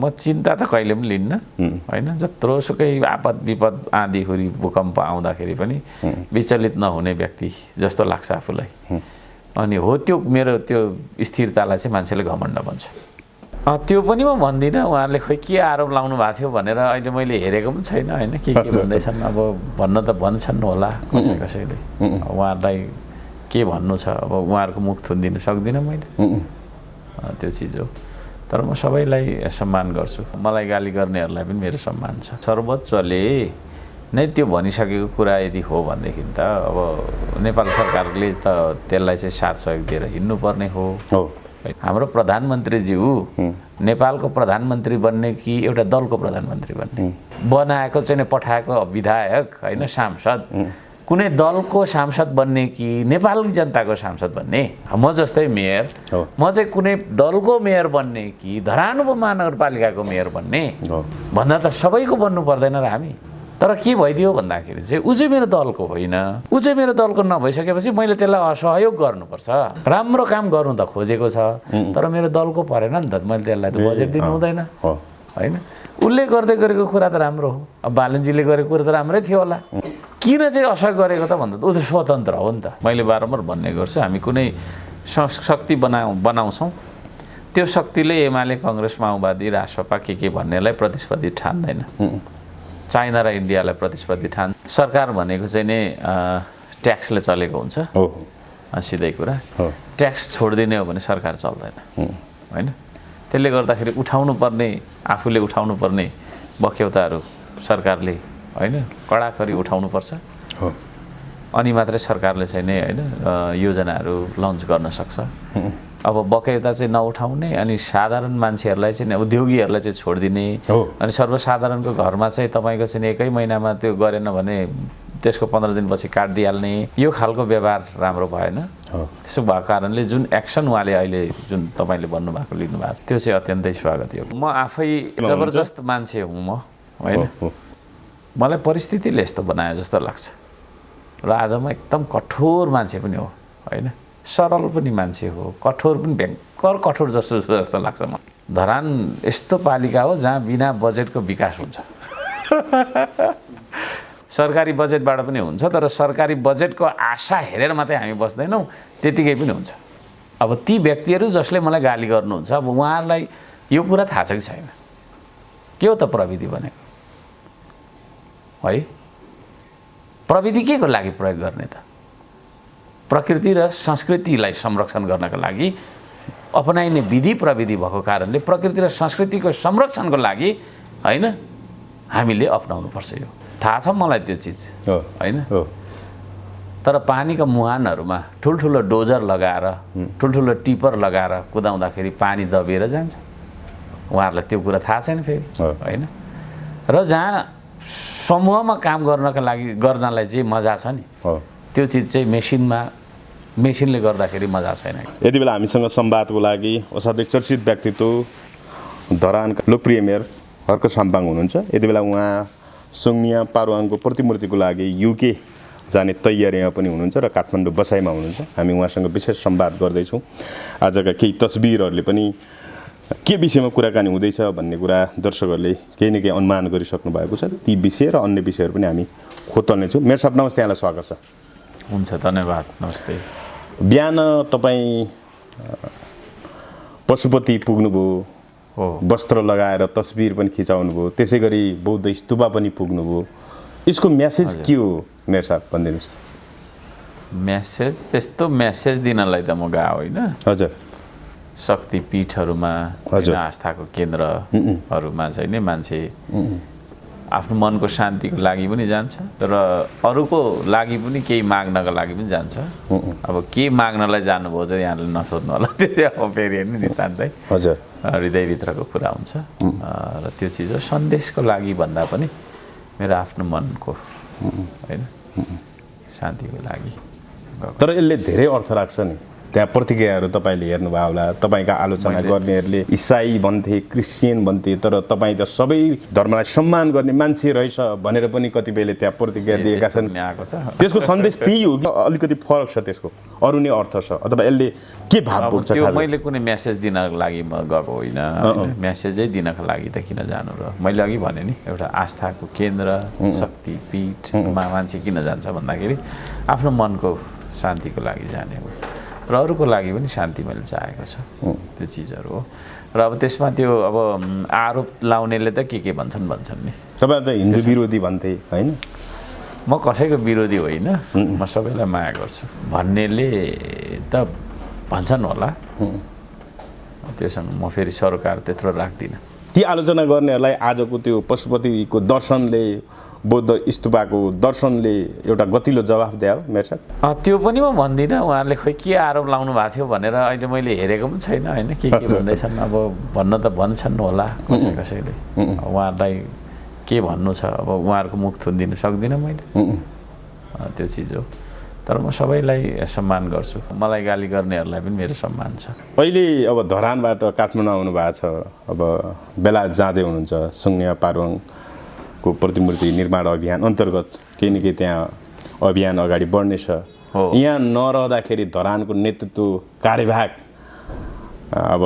म चिन्ता त कहिले पनि लिन्न हैन जत्रोसुकै आपद विपद आँधीहुरी भूकम्प आउँदाखेरि पनि विचलित नहुने व्यक्ति जस्तो लाग्छ आफूलाई अनि हो त्यो मेरो त्यो स्थिरतालाई चाहिँ मान्छेले घमण्ड भन्छ त्यो पनि म भन्दिनँ उहाँहरूले खोइ के आरोप लाउनु भएको थियो भनेर अहिले मैले हेरेको पनि छैन हैन के भन्दैछन् अब भन्न त भन्छन् होला कसैले उहाँहरूलाई के भन्नु छ अब उहाँहरूको मुख थुनिदिन सक्दिनँ मैले त्यो चिज हो तर म सबैलाई सम्मान गर्छु मलाई गाली गर्नेहरूलाई पनि मेरो सम्मान छ सर्वोच्चले नै त्यो भनिसकेको कुरा यदि हो भनेदेखि त अब नेपाल सरकारले त त्यसलाई चाहिँ साथ सहयोग दिएर हिँड्नुपर्ने हो हाम्रो प्रधानमन्त्रीज्यू नेपालको प्रधानमन्त्री बन्ने कि एउटा दलको प्रधानमन्त्री बन्ने बनाएको चाहिँ पठाएको विधायक हैन सांसद कुनै दलको सांसद बन्ने कि नेपाली जनताको सांसद बन्ने म जस्तै मेयर म चाहिँ कुनै दलको मेयर बन्ने कि धरान उपमहानगरपालिकाको मेयर बन्ने भन्दा त सबैको बन्नु पर्दैन र हामी तर के भइदियो भन्दाखेरि चाहिँ उ चाहिँ मेरो दलको होइन उ चाहिँ मेरो दलको नभइसकेपछि मैले त्यसलाई असहयोग गर्नुपर्छ राम्रो काम गर्नु त खोजेको छ तर मेरो दलको परेन नि त मैले त्यसलाई त बजेट दिनु हुँदैन हैन उसले गर्दै गरेको कुरा त राम्रो हो अब बालनजीले गरेको कुरा त राम्रै थियो होला किन चाहिँ असहयोग गरेको त भन्दा उ त स्वतन्त्र हो नि त मैले बारम्बार भन्ने गर्छु हामी कुनै शक्ति बनाउँछौँ त्यो शक्तिले एमाले कांग्रेस माओवादी राष्ट्रपा के भन्नेलाई प्रतिस्पर्धी ठान्दैन चाइना र इन्डियालाई प्रतिस्पर्धी सरकार भनेको चाहिँ नि ट्याक्सले चलेको हुन्छ सिधै कुरा ट्याक्स छोडिदिने हो भने सरकार चल्दैन हैन त्यसले गर्दाखेरि उठाउनु पर्ने आफूले उठाउनु पर्ने बक्यौताहरू सरकारले हैन कडाकडी उठाउनु पर्छ अनि मात्रै सरकारले चाहिँ नि हैन योजनाहरू लन्च गर्न सक्छ अब बक्यौता चाहिँ नउठाउने अनि साधारण मान्छेहरूलाई चाहिँ उद्योगीहरूलाई चाहिँ छोडिदिने अनि सर्वसाधारणको घरमा चाहिँ तपाईको चाहिँ एकै महिनामा त्यो गरेन भने त्यसको 15 दिनपछि काट दिइहाल्ने यो खालको व्यवहार राम्रो भएन त्यसो भएको कारणले जुन एक्सन उहाँले अहिले जुन तपाईले भन्नु भएको लिनु भएको छ त्यो चाहिँ अत्यन्तै स्वागतयोग्य म आफै जबरजस्त मान्छे हुँ म हैन मलाई परिस्थितिले यस्तो बनायो जस्तो लाग्छ र आज म एकदम कठोर मान्छे पनि हो हैन सरल पनि मान्छे हो कठोर पनि भयंकर कठोर जस्तो लाग्छ म धरान यस्तो पालिका हो जहाँ बिना बजेटको विकास हुन्छ सरकारी बजेटबाट पनि हुन्छ तर सरकारी बजेटको आशा हेरेर मात्रै हामी बस्दैनौँ त्यतिकै पनि हुन्छ अब ती व्यक्तिहरू जसले मलाई गाली गर्नुहुन्छ अब उहाँहरूलाई यो कुरा थाहा छ कि छैन के हो त प्रविधि भनेको है प्रविधि के को लागि प्रयोग गर्ने त प्रकृति र संस्कृतिलाई संरक्षण गर्नका लागि अपनाइने विधि प्रविधि भएको कारणले प्रकृति र संस्कृतिको संरक्षणको लागि हैन हामीले अपनाउनु पर्छ यो थाहा छ मलाई त्यो चिज हैन तर पानीको मुहानहरुमा ठुलठुलो डोजर लगाएर ठुलठुलो टिपर लगाएर कुदाउँदाखेरि पानी दबिएर जान्छ उहाँहरुलाई त्यो कुरा थाहा छैन फेरि हैन र जहाँ समूहमा काम गर्नलाई चाहिँ मजा छ नि त्यो चिज चाहिँ मेसिनले गर्दाखेरि मजा छैन यति बेला हामीसँग संवादको लागि असाध्यै चर्चित व्यक्तित्व धरानका लोकप्रिय मेयर हर्क साम्पाङ हुनुहुन्छ यति बेला उहाँ सोङनिया पारुवाङको प्रतिमूर्तिको लागि युके जाने तयारीमा पनि हुनुहुन्छ र काठमाडौँ बसाइमा हुनुहुन्छ हामी उहाँसँग विशेष संवाद गर्दै छौं आजका केही तस्बिरहरूले पनि के विषयमा कुराकानी हुँदैछ भन्ने कुरा दर्शकहरूले केही न केही अनुमान गरिसक्नु भएको छ ती विषय र अन्य विषयहरू पनि हामी खोतल्ने छौं मेयर साहब नमस्ते यहाँलाई स्वागत छ हुन्छ धन्यवाद नमस्ते बिहान तपाई पशुपति पुग्नुभयो वस्त्र लगाएर तस्बिर पनि खिचाउनु भयो त्यसैगरी बौद्ध स्तूपा पनि पुग्नु भयो यसको मेसेज के हो मेयर साहब भन्दिनुस् मेसेज त्यस्तो मेसेज दिनलाई त म गएको होइन हजुर शक्ति पीठहरुमा आस्थाको केन्द्रहरुमा चाहिँ नि मान्छे आफ्नो मनको शान्तिको लागि पनि जान्छ तर अरूको लागि पनि केही माग्नका लागि पनि जान्छ अब के माग्नलाई जानुभयो चाहिँ यहाँले नसोध्नु होला त्यो चाहिँ अब फेरि नि नितान्तै हजुर हृदयभित्रको कुरा हुन्छ र त्यो चिज हो सन्देशको लागि भन्दा पनि मेरो आफ्नो मनको हैन शान्तिको लागि तर यसले धेरै अर्थ राख्छ नि त्यहाँ प्रतिक्रियाहरू तपाईँले हेर्नुभयो होला तपाईँका आलोचना गर्नेहरूले इसाई भन्थे क्रिस्चियन भन्थे तर तपाईँ त सबै धर्मलाई सम्मान गर्ने मान्छे रहेछ भनेर पनि कतिपयले त्यहाँ प्रतिक्रिया दिएका छन् त्यसको सन्देश त्यही हो कि अलिकति फरक छ त्यसको अरू नै अर्थ छ अथवा यसले के भाव बोक्छ त्यो मैले कुनै मेसेज दिनको लागि म गएको होइन मेसेजै दिनको लागि त किन जानु र मैले अघि भने नि एउटा आस्थाको केन्द्र शक्ति पीठमा मान्छे किन जान्छ भन्दाखेरि आफ्नो मनको शान्तिको लागि जाने हो र अरूको लागि पनि शान्ति मैले चाहेको छ त्यो चिजहरू हो र अब त्यसमा त्यो अब आरोप लाउनेले त के भन्छन् नि तपाईँ त हिन्दू विरोधी भन्थे होइन म कसैको विरोधी होइन म सबैलाई माया गर्छु भन्नेले त भन्छन् होला त्योसँग म फेरि सरकार त्यत्रो राख्दिनँ ती आलोचना गर्नेहरूलाई आजको त्यो पशुपतिको दर्शनले बौद्ध स्तूपको दर्शनले एउटा गतिलो जवाफ दियो मेरो साथ त्यो पनि म भन्दिनँ उहाँहरूले खोइ के आरोप लाउनु भएको थियो भनेर अहिले मैले हेरेको पनि छैन होइन के भन्दैछन् अब भन्न त भन्छन् होला कसैले उहाँहरूलाई के भन्नु छ अब उहाँहरूको मुख थुनिदिनु सक्दिनँ मैले त्यो चिज हो तर म सबैलाई सम्मान गर्छु मलाई गाली गर्नेहरूलाई पनि मेरो सम्मान छ अहिले अब धरानबाट काठमाडौँ आउनु भएको छ अब बेलायत जाँदै हुनुहुन्छ सुङ्निया पारुवाङको प्रतिमूर्ति निर्माण अभियान अन्तर्गत केही न केही त्यहाँ अभियान अगाडि बढ्नेछ यहाँ नरहँदाखेरि धरानको नेतृत्व कार्यभाग अब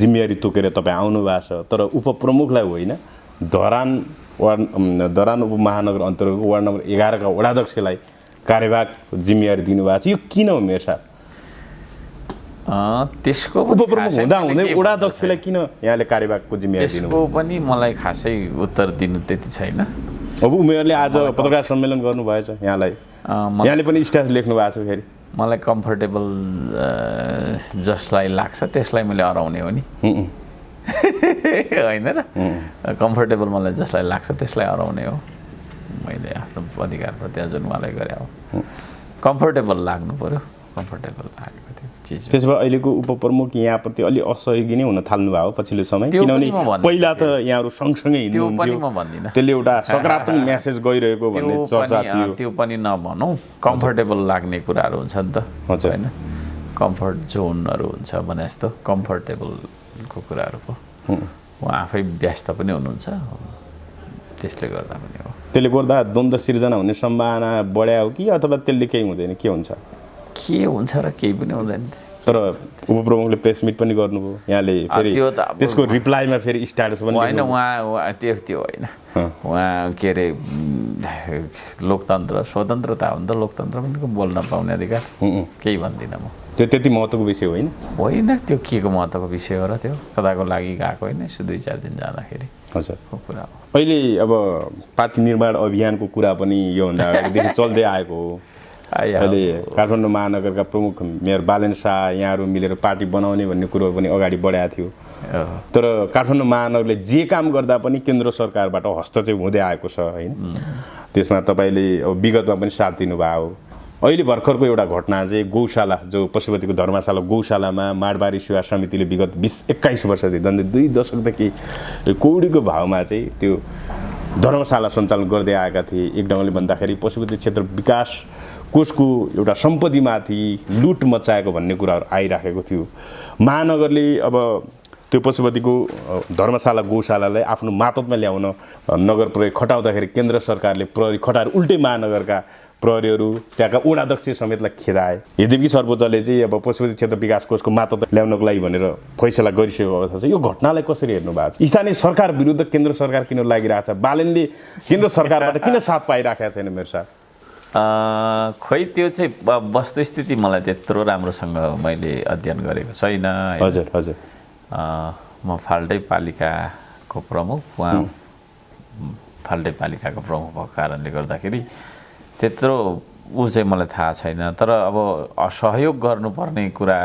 जिम्मेवारी तोकेर तपाईँ आउनु भएको छ तर उपप्रमुखलाई होइन धरान उपमहानगर अन्तर्गत वार्ड नम्बर 11 का वडाध्यक्षलाई कार्यभाग जिम्मेवारी दिनुभएको छ यो किन हो मेरो साथ त्यसको उपप्रमुख हुँदै वडाध्यक्षलाई किन यहाँले कार्यभागको जिम्मेवारी दिनु त्यसको पनि मलाई खासै उत्तर दिनु त्यति छैन अब उमेरले आज पत्रकार सम्मेलन गर्नुभएछ यहाँले पनि स्ट्याटस लेख्नु भएको छ फेरि मलाई कम्फर्टेबल जसलाई लाग्छ त्यसलाई मैले हराउने हो नि होइन र कम्फर्टेबल मलाई जसलाई लाग्छ त्यसलाई हराउने हो मैले आफ्नो अधिकार प्रत्यार्जन उहाँलाई गरे हो कम्फर्टेबल लाग्नु पर्यो कम्फर्टेबल लागेको त्यो चिज त्यसो भए अहिलेको उपप्रमुख यहाँप्रति अलि असहयोगी नै हुन थाल्नु भयो पछिल्लो समय किनभने पहिला त यहाँहरू सँगसँगै हिँड्नुहुन्थ्यो त्यसले एउटा सकारात्मक मेसेज गइरहेको भन्ने चर्चा थियो त्यो पनि नभनौँ कम्फर्टेबल लाग्ने कुराहरू हुन्छ नि त होइन कम्फर्ट जोनहरू हुन्छ भने जस्तो कम्फर्टेबलको कुराहरू पो उहाँ आफै व्यस्त पनि हुनुहुन्छ त्यसले गर्दा पनि हो त्यसले गर्दा द्वन्द्व सिर्जना हुने सम्भावना बढ्या हो कि अथवा त्यसले केही हुँदैन के हुन्छ र केही पनि हुँदैन तर उपप्रमुखले प्रेस मिट पनि गर्नुभयो यहाँले फेरि त्यसको रिप्लाईमा फेरि स्ट्याटस पनि होइन उहाँ त्यो होइन उहाँ के अरे लोकतन्त्र स्वतन्त्रता हो नि त लोकतन्त्र पनि बोल्न पाउने अधिकार केही भन्दिनँ म त्यो त्यति महत्त्वको विषय होइन त्यो के को महत्त्वको विषय हो र त्यो कताको लागि गएको होइन यसो 2-4 दिन जाँदाखेरि हजुर कुरा हो अहिले अब पार्टी निर्माण अभियानको कुरा पनि योभन्दा अगाडिदेखि चल्दै आएको हो अहिले काठमाडौँ महानगरका प्रमुख मेयर बालेन शाह यहाँहरू मिलेर पार्टी बनाउने भन्ने कुरो पनि अगाडि बढाएको थियो तर काठमाडौँ महानगरले जे काम गर्दा पनि केन्द्र सरकारबाट हस्तक्षेप हुँदै आएको छ होइन त्यसमा तपाईँले अब विगतमा पनि साथ दिनुभयो अहिले भर्खरको एउटा घटना चाहिँ गौशाला जो पशुपतिको धर्मशाला गौशालामा माडबारी सेवा समितिले विगत 20-21 वर्षदेखि झन्डै 2 दशकदेखि कौडीको भावमा चाहिँ त्यो धर्मशाला सञ्चालन गर्दै आएका थिए एक ढङ्गले भन्दाखेरि पशुपति क्षेत्र विकास कोषको एउटा सम्पत्तिमाथि लुट मचाएको भन्ने कुराहरू आइराखेको थियो महानगरले अब त्यो पशुपतिको धर्मशाला गौशालालाई आफ्नो मातहतमा ल्याउन नगर प्रहरी खटाउँदाखेरि केन्द्र सरकारले प्रहरी खटाएर उल्टै महानगरका प्रहरीहरू त्यहाँका वडाध्यक्ष समेतलाई खेदाए यद्यपि सर्वोच्चले चाहिँ अब पशुपति क्षेत्र विकास कोषको मातहत ल्याउनको लागि भनेर फैसला गरिसकेको अवस्था छ यो घटनालाई कसरी हेर्नु भएको छ स्थानीय सरकार विरुद्ध केन्द्र सरकार किन लागिरहेको छ बालेनले केन्द्र सरकारबाट किन साथ पाइराखेको छैन मेरो साथ खोइ त्यो चाहिँ वस्तुस्थिति मलाई त्यत्रो राम्रोसँग मैले अध्ययन गरेको छैन हजुर हजुर म फाल्टै पालिकाको प्रमुख उहाँ फाल्टै पालिकाको प्रमुख भएको कारणले गर्दाखेरि त्यत्रो चाहिँ मलाई थाहा छैन तर अब असहयोग गर्नुपर्ने कुरा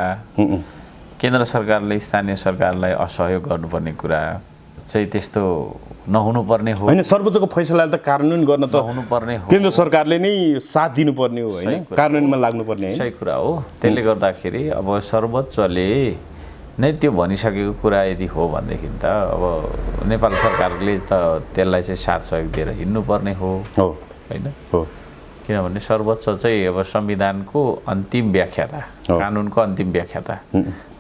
केन्द्र सरकारले स्थानीय सरकारलाई असहयोग गर्नुपर्ने कुरा चाहिँ त्यस्तो नहुनुपर्ने हो होइन सर्वोच्चको फैसलाले त कार्यान्वयन गर्न त हुनुपर्ने हो केन्द्र सरकारले नै साथ दिनुपर्ने हो होइन कार्यान्वयनमा लाग्नुपर्ने सही कुरा हो त्यसले गर्दाखेरि अब सर्वोच्चले नै त्यो भनिसकेको कुरा यदि हो भनेदेखि त अब नेपाल सरकारले त त्यसलाई चाहिँ साथ सहयोग दिएर हिँड्नुपर्ने हो होइन हो किनभने सर्वोच्च चाहिँ अब संविधानको अन्तिम व्याख्याता कानुनको अन्तिम व्याख्याता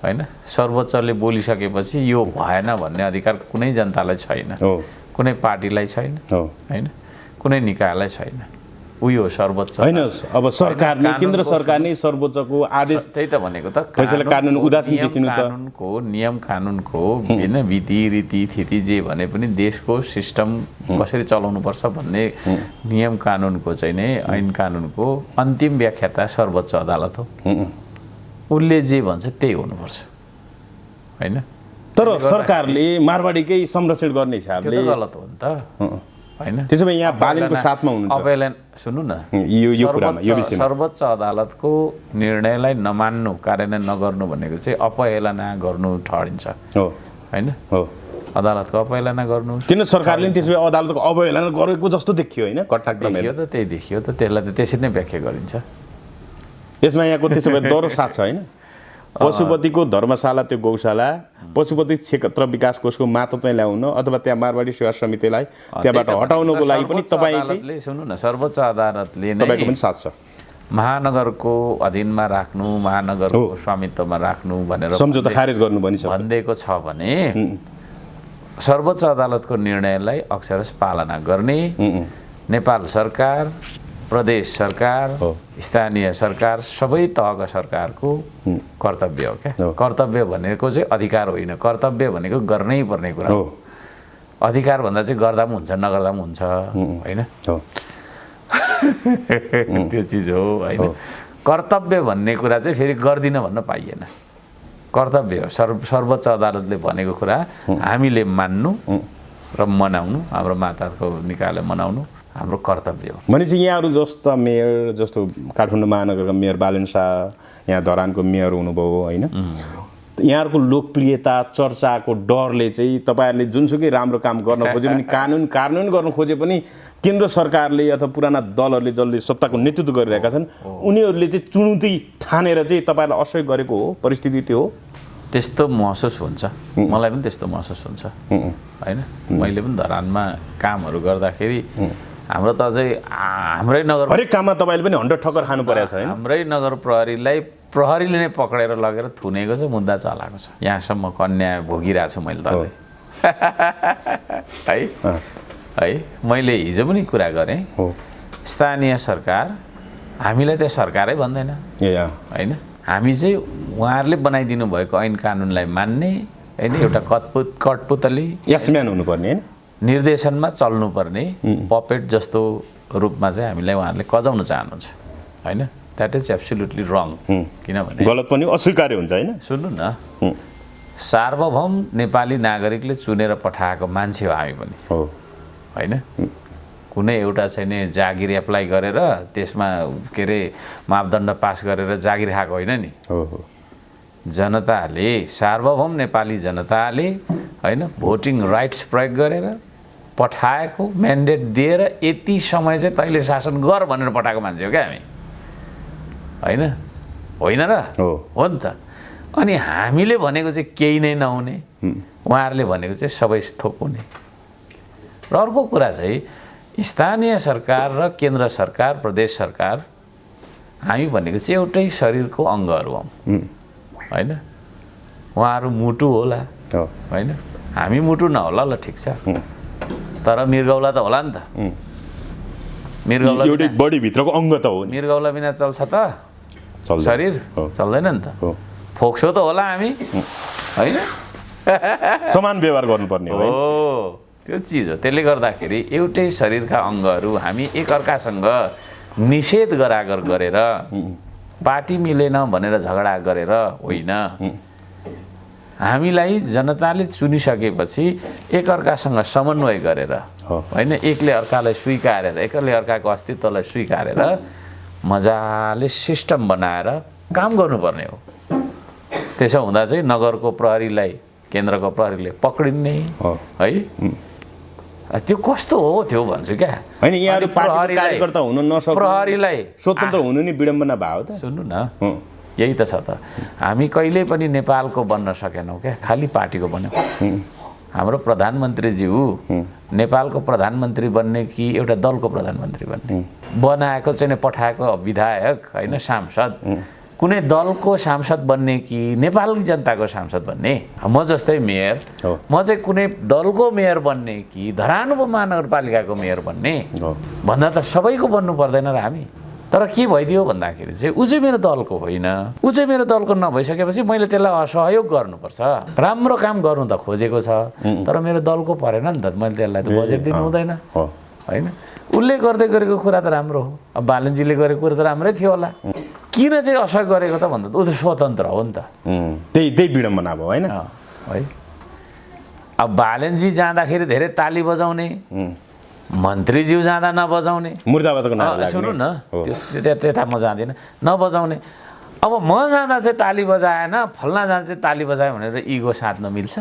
होइन सर्वोच्चले बोलिसकेपछि यो भएन भन्ने अधिकार कुनै जनतालाई छैन कुनै पार्टीलाई छैन होइन कुनै निकायलाई छैन उही हो सर्वोच्च होइन अब सरकारले केन्द्र सरकारले सर्वोच्चको आदेश त्यही त भनेको त फैसला कानुन उदासीन देखिनु त कानुनको नियम कानुनको होइन विधि रीति थिति जे भने पनि देशको सिस्टम कसरी चलाउनु पर्छ भन्ने नियम कानुनको चाहिँ नै ऐन कानुनको अन्तिम व्याख्याता सर्वोच्च अदालत हो उसले जे भन्छ त्यही हुनुपर्छ होइन तर सरकारले मारवाडीकै संरक्षण गर्ने हिसाबले गलत हो नि त होइन त्यसो भए यहाँ बालनको साथमा हुनुहुन्छ अवहेलना सुन्नु न यो कुरामा यो विषयमा सर्वोच्च अदालतको निर्णयलाई नमान्नु कार्यान्वयन नगर्नु भनेको चाहिँ अपहेलना गर्नु ठहरिन्छ होइन अदालतको अपहेलना गर्नु किन सरकारले त्यसो भए अदालतको अवहेलना गरेको जस्तो देखियो होइन देखियो त त्यही देखियो त त्यसलाई त त्यसरी नै व्याख्या गरिन्छ यसमा यहाँको त्यसो भए दरो साथ छ होइन पशुपतिको धर्मशाला त्यो गौशाला पशुपति क्षेत्र विकास कोषको मातहतमा ल्याउन अथवा त्यहाँ मारवाडी सेवा समितिलाई त्यहाँबाट हटाउनको लागि पनि तपाईँ चाहिँ सुन्नु न सर्वोच्च अदालतले नै तपाईँको पनि साथ छ महानगरको अधीनमा राख्नु महानगरको स्वामित्वमा राख्नु भनेर सम्झौता खारेज गर्नु भनिदिएको छ भने सर्वोच्च अदालतको निर्णयलाई अक्षरशः पालना गर्ने नेपाल सरकार प्रदेश सरकार स्थानीय सरकार सबै तहका सरकारको कर्तव्य हो क्या कर्तव्य भनेको चाहिँ अधिकार होइन कर्तव्य भनेको गर्नै पर्ने कुरा हो अधिकार भन्दा चाहिँ गर्दा पनि हुन्छ नगर्दा पनि हुन्छ होइन त्यो चिज हो होइन कर्तव्य भन्ने कुरा चाहिँ फेरि गर्दिन भन्न पाइएन कर्तव्य हो सर्वोच्च अदालतले भनेको कुरा हामीले मान्नु र मनाउनु हाम्रो माताको निकायलाई मनाउनु हाम्रो कर्तव्य हो भनेपछि यहाँहरू जस्तो मेयर जस्तो काठमाडौँ महानगरका मेयर बालन शाह यहाँ धरानको मेयर हुनुभयो होइन यहाँहरूको लोकप्रियता चर्चाको डरले चाहिँ तपाईँहरूले जुनसुकै राम्रो काम गर्न खोजे पनि कार्यान्वयन गर्न खोजे पनि केन्द्र सरकारले अथवा पुराना दलहरूले जसले सत्ताको नेतृत्व गरिरहेका छन् उनीहरूले चाहिँ चुनौती ठानेर चाहिँ तपाईँहरूलाई असहयोग गरेको हो परिस्थिति त्यो हो त्यस्तो महसुस हुन्छ मलाई पनि त्यस्तो महसुस हुन्छ होइन मैले पनि धरानमा कामहरू गर्दाखेरि हाम्रो त अझै हाम्रै नगर हरेक काममा तपाईँले पनि 100 ठक्कर खानु परेको छ होइन हाम्रै नगर प्रहरीले नै पक्रेर लगेर थुनेको छ मुद्दा चलाएको छ यहाँसम्म अन्याय भोगिरहेको छु मैले त अझै है मैले हिजो पनि कुरा गरेँ स्थानीय सरकार हामीलाई त्यो सरकारै भन्दैन होइन हामी चाहिँ उहाँहरूले बनाइदिनु भएको ऐन कानुनलाई मान्ने होइन एउटा कठपुतली यसम्यान हुनुपर्ने होइन निर्देशनमा चल्नुपर्ने पपेट जस्तो रूपमा चाहिँ हामीलाई उहाँहरूले कजाउन चाहनुहुन्छ होइन द्याट इज एब्सोल्युटली रङ किनभने गलत पनि अस्वीकार्य हुन्छ होइन सुन्नु न सार्वभौम नेपाली नागरिकले चुनेर पठाएको मान्छे हो हामी पनि होइन कुनै एउटा चाहिँ जागिर एप्लाई गरेर त्यसमा के अरे मापदण्ड पास गरेर जागिर खाएको होइन नि जनताले सार्वभौम नेपाली जनताले होइन भोटिङ राइट्स प्रयोग गरेर पठाएको म्यान्डेट दिएर यति समय चाहिँ तैँले शासन गर भनेर पठाएको मान्छे हो क्या हामी होइन र हो नि त अनि हामीले भनेको चाहिँ केही नै नहुने उहाँहरूले भनेको चाहिँ सबै थोक हुने र अर्को कुरा चाहिँ स्थानीय सरकार र केन्द्र सरकार प्रदेश सरकार हामी भनेको चाहिँ एउटै शरीरको अङ्गहरू हौँ होइन उहाँहरू मुटु होला होइन हामी मुटु नहोला ल ठिक छ तर मृगौला त होला नि त मृगौला एउटै बडी भित्रको अङ्ग त हो मृगौला बिना चल्छ त शरीर चल्दैन नि त फोक्सो त होला हामी होइन समान व्यवहार गर्नुपर्ने हो त्यो चिज हो त्यसले गर्दाखेरि एउटै शरीरका अङ्गहरू हामी एकअर्कासँग निषेध गरागर गरेर पार्टी मिलेन भनेर झगडा गरेर होइन हामीलाई जनताले चुनिसकेपछि एकअर्कासँग समन्वय गरेर होइन एकले अर्कालाई स्वीकारेर एकले अर्काको अस्तित्वलाई स्वीकारेर मजाले सिस्टम बनाएर काम गर्नुपर्ने हो त्यसो हुँदा चाहिँ नगरको प्रहरीलाई केन्द्रको प्रहरीले पक्रिने है त्यो कस्तो हो त्यो भन्छु क्या होइन यहाँहरू पार्टीको कार्यकर्ता हुन नसक्नु प्रहरीलाई स्वतन्त्र हुनु नि विडम्बना भयो त सुन्नु न यही त छ त हामी कहिल्यै पनि नेपालको बन्न सकेनौँ क्या खालि पार्टीको बन्यौँ हाम्रो प्रधानमन्त्रीज्यू नेपालको प्रधानमन्त्री बन्ने कि एउटा दलको प्रधानमन्त्री बन्ने बनाएको चाहिँ पठाएको विधायक होइन सांसद कुनै दलको सांसद बन्ने कि नेपाली जनताको सांसद बन्ने म जस्तै मेयर म चाहिँ कुनै दलको मेयर बन्ने कि धरान महानगरपालिकाको मेयर बन्ने भन्दा त सबैको बन्नु पर्दैन र हामी तर के भइदियो भन्दाखेरि चाहिँ ऊ चाहिँ मेरो दलको होइन ऊ चाहिँ मेरो दलको नभइसकेपछि मैले त्यसलाई असहयोग गर्नुपर्छ राम्रो काम गर्नु त खोजेको छ तर मेरो दलको परेन नि त मैले त्यसलाई त बजेट दिनु हुँदैन होइन उसले गर्दै गरेको कुरा त राम्रो हो अब बालनजीले गरेको कुरा त राम्रै थियो होला किन चाहिँ असहयोग गरेको त भन्दा ऊ त स्वतन्त्र हो नि त त्यही विडम्बना भयो होइन है अब बालनजी जाँदाखेरि धेरै ताली बजाउने मन्त्रीज्यू जाँदा नबजाउने मुर्दाबादको नारा सुन्नु न त्यता म जाँदिनँ नबजाउने अब म जाँदा चाहिँ ताली बजाएन फल्ना जाँदा चाहिँ ताली बजायो भनेर इगो साध्न मिल्छ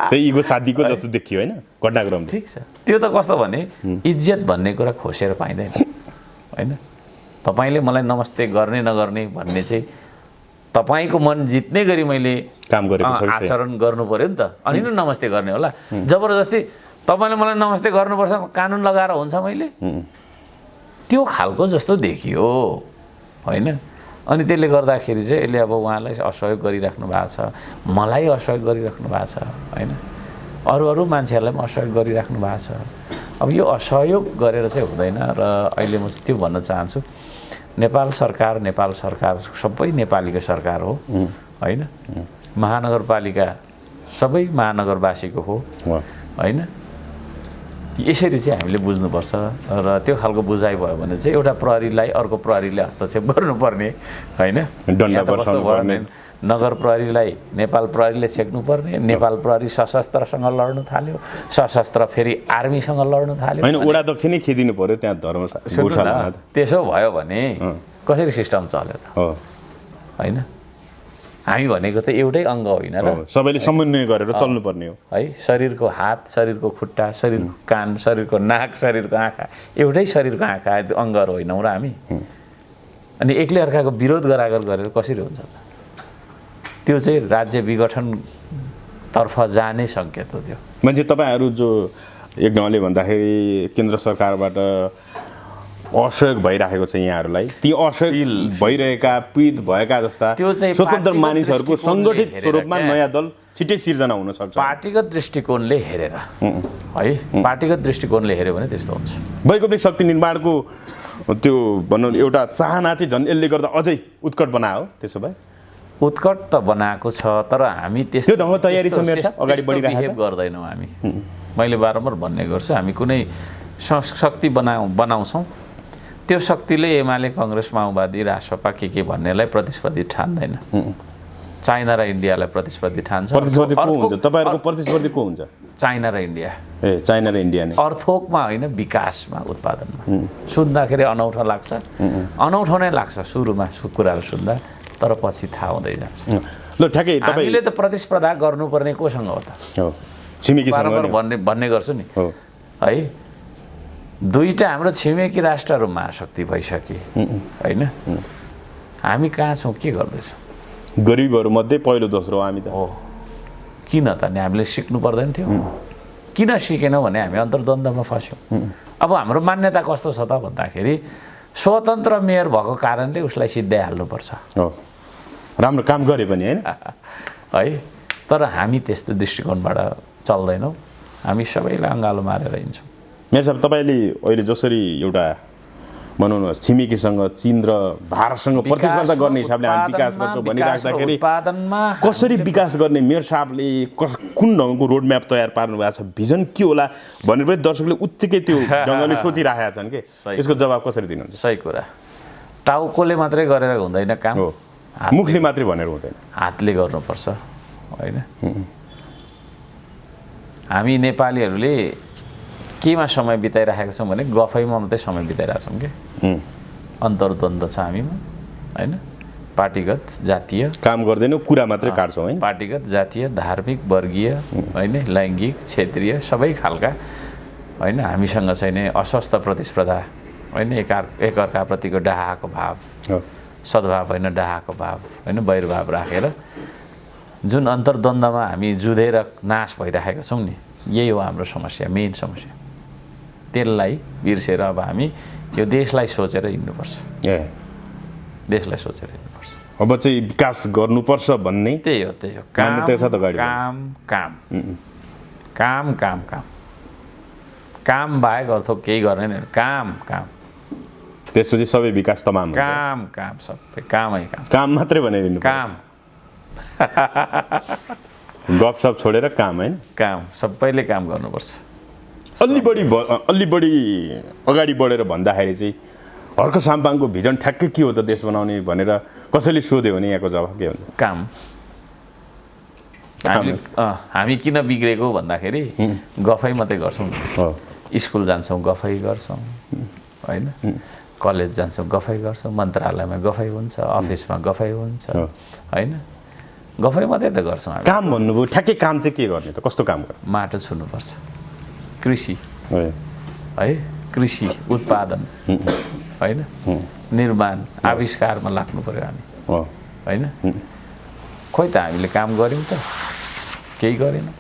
त्यही इगो साथीको जस्तो देखियो होइन घटनाक्रम ठिक छ त्यो त कस्तो भने इज्जत भन्ने कुरा खोसेर पाइँदैन होइन तपाईँले मलाई नमस्ते गर्ने नगर्ने भन्ने चाहिँ तपाईँको मन जित्ने गरी मैले काम गरेको आचरण गर्नु पर्यो नि त अनि नै नमस्ते गर्ने होला जबरजस्ती तपाईँले मलाई नमस्ते गर्नुपर्छ कानुन लगाएर हुन्छ मैले त्यो खालको जस्तो देखियो होइन अनि त्यसले गर्दाखेरि चाहिँ यसले अब उहाँलाई असहयोग गरिराख्नु भएको छ मलाई असहयोग गरिराख्नु भएको छ होइन अरू मान्छेहरूलाई पनि असहयोग गरिराख्नु भएको छ अब यो असहयोग गरेर चाहिँ हुँदैन र अहिले म त्यो भन्न चाहन्छु नेपाल सरकार सबै नेपालीको सरकार हो होइन महानगरपालिका सबै महानगरवासीको हो होइन यसरी चाहिँ हामीले बुझ्नुपर्छ र त्यो खालको बुझाइ भयो भने चाहिँ एउटा प्रहरीलाई अर्को प्रहरीले हस्तक्षेप गर्नुपर्ने होइन डन्डा बर्साउनुपर्ने नगर प्रहरीलाई नेपाल प्रहरीले छेक्नुपर्ने नेपाल प्रहरी सशस्त्रसँग लड्नु थाल्यो सशस्त्र फेरि आर्मीसँग लड्नु थाल्यो होइन वडाध्यक्ष नै खेदिनु पर्यो त्यहाँ धर्मशाला त्यसो भयो भने कसरी सिस्टम चल्यो त होइन हामी भनेको त एउटै अङ्ग होइन र सबैले समन्वय गरेर चल्नुपर्ने हो है शरीरको हात शरीरको खुट्टा शरीरको कान शरीरको नाक शरीरको आँखा एउटै शरीरको आँखा अङ्गहरू होइनौँ र हामी अनि एक्लै अर्काको विरोध गरागर गरेर कसरी हुन्छ त त्यो चाहिँ राज्य विघटनतर्फ जाने सङ्केत हो त्यो मान्छे तपाईँहरू जो एक ढङ्गले भन्दाखेरि केन्द्र सरकारबाट असहयोग भइरहेको छ यहाँहरूलाई ती असहयोग भइरहेका पीडित भएका जस्ता स्वतन्त्र मानिसहरूको सङ्गठित स्वरूपमा नयाँ दल छिट्टै सिर्जना हुन सक्छ पार्टीगत दृष्टिकोणले हेरेर है पार्टीगत दृष्टिकोणले हेऱ्यो भने त्यस्तो हुन्छ वैकल्पिक शक्ति निर्माणको त्यो भनौँ एउटा चाहना चाहिँ झन् यसले गर्दा अझै उत्कट बनायो त्यसो भए उत्कट त बनाएको छ तर हामी त्यो ढङ्ग तयारी छ मेरो अगाडि बढिरहेको गर्दैनौँ हामी मैले बारम्बार भन्ने गर्छु हामी कुनै शक्ति बनाउँछौँ त्यो शक्तिले एमाले काङ्ग्रेस माओवादी रासपा के भन्नेलाई प्रतिस्पर्धी ठान्दैन चाइना र इन्डियालाई प्रतिस्पर्धी ठान्छ प्रतिस्पर्धी को हुन्छ तपाईँहरूको प्रतिस्पर्धी को हुन्छ चाइना र इन्डिया चाइना र इन्डिया नै अर्थोकमा होइन विकासमा उत्पादनमा सुन्दाखेरि अनौठो लाग्छ अनौठो नै लाग्छ सुरुमा कुराहरू सुन्दा तर पछि थाहा हुँदै जान्छ ल ठ्याक्कै हामीले त प्रतिस्पर्धा गर्नुपर्ने कोसँग हो त छिमेकीसँग भन्ने गर्छु नि है दुईटा हाम्रो छिमेकी राष्ट्रहरू महाशक्ति भइसके होइन हामी कहाँ छौँ के गर्दैछौँ गरिबहरूमध्ये पहिलो दोस्रो हामी त हो किन त नि हामीले सिक्नु पर्दैन थियो किन सिकेनौँ भने हामी अन्तर्द्वन्द्वमा फस्यौँ अब हाम्रो मान्यता कस्तो छ त भन्दाखेरि स्वतन्त्र मेयर भएको कारणले उसलाई सिद्ध्याइहाल्नुपर्छ राम्रो काम गरे पनि होइन है तर हामी त्यस्तो दृष्टिकोणबाट चल्दैनौँ हामी सबैलाई अँगालो मारेर हिँड्छौँ मेरो साहब तपाईँले अहिले जसरी एउटा भनौँ न छिमेकीसँग चीन र भारतसँग प्रतिस्पर्धा गर्ने हिसाबले हामी विकास गर्छौँ भनिराख्दाखेरि कसरी विकास गर्ने मेयर साहबले कुन ढङ्गको रोडम्याप तयार पार्नु भएको छ भिजन के होला भनेर पनि दर्शकले उत्तिकै त्यो ढङ्गले सोचिराखेका छन् कि यसको जवाब कसरी दिनुहुन्छ सही कुरा टाउकोले मात्रै गरेर हुँदैन काम मुखले मात्रै भनेर हुँदैन हातले गर्नुपर्छ होइन हामी नेपालीहरूले केमा समय बिताइराखेका छौँ भने गफैमा मात्रै समय बिताइरहेको छौँ कि अन्तर्द्वन्द्व छ हामीमा होइन पार्टीगत जातीय काम गर्दैनौँ कुरा मात्रै काट्छौँ है पार्टीगत जातीय धार्मिक वर्गीय होइन लैङ्गिक क्षेत्रीय सबै खालका होइन हामीसँग चाहिँ नै अस्वस्थ प्रतिस्पर्धा होइन एकअर्काप्रतिको डाहाको भाव सद्भाव होइन डाहाको भाव होइन वैरभाव राखेर जुन अन्तर्द्वन्द्वमा हामी जुधेर नाश भइरहेका छौँ नि, यही हो हाम्रो समस्या, मेन समस्या। त्यसलाई बिर्सेर अब हामी यो देशलाई सोचेर हिँड्नुपर्छ, देशलाई सोचेर हिँड्नुपर्छ। अब चाहिँ विकास गर्नुपर्छ भन्ने त्यही हो, त्यही हो। मान्यता छ त गाडी काम काम काम काम काम काम बाहेक अर्थ केही गर्ने नै, काम काम। त्यसपछि सबै विकास तमाम हुन्छ। काम काम सबै कामै काम, काम मात्रै बनाइदिनु काम गफसप छोडेर काम, होइन? काम सबैले काम गर्नुपर्छ। अलि बढी अगाडि बढेर भन्दाखेरि चाहिँ हर्क साम्पाङको भिजन ठ्याक्कै के हो त देश बनाउने भनेर कसैले सोध्यो भने यहाँको जवाफ के हुन्छ? काम। हामी किन बिग्रेको भन्दाखेरि गफै मात्रै गर्छौँ। स्कुल जान्छौँ गफै गर्छौँ, होइन? कलेज जान्छौँ गफै गर्छौँ, मन्त्रालयमा गफै हुन्छ, अफिसमा गफै हुन्छ, होइन? गफै मात्रै त गर्छौँ। काम भन्नुभयो, ठ्याक्कै काम चाहिँ के गर्ने त? कस्तो काम गर्ने? माटो छुनुपर्छ, कृषि है, कृषि उत्पादन, होइन? निर्माण आविष्कारमा लाग्नु पर्यो हामी, होइन? खोइ त हामीले काम गऱ्यौँ त? केही गरेनौँ।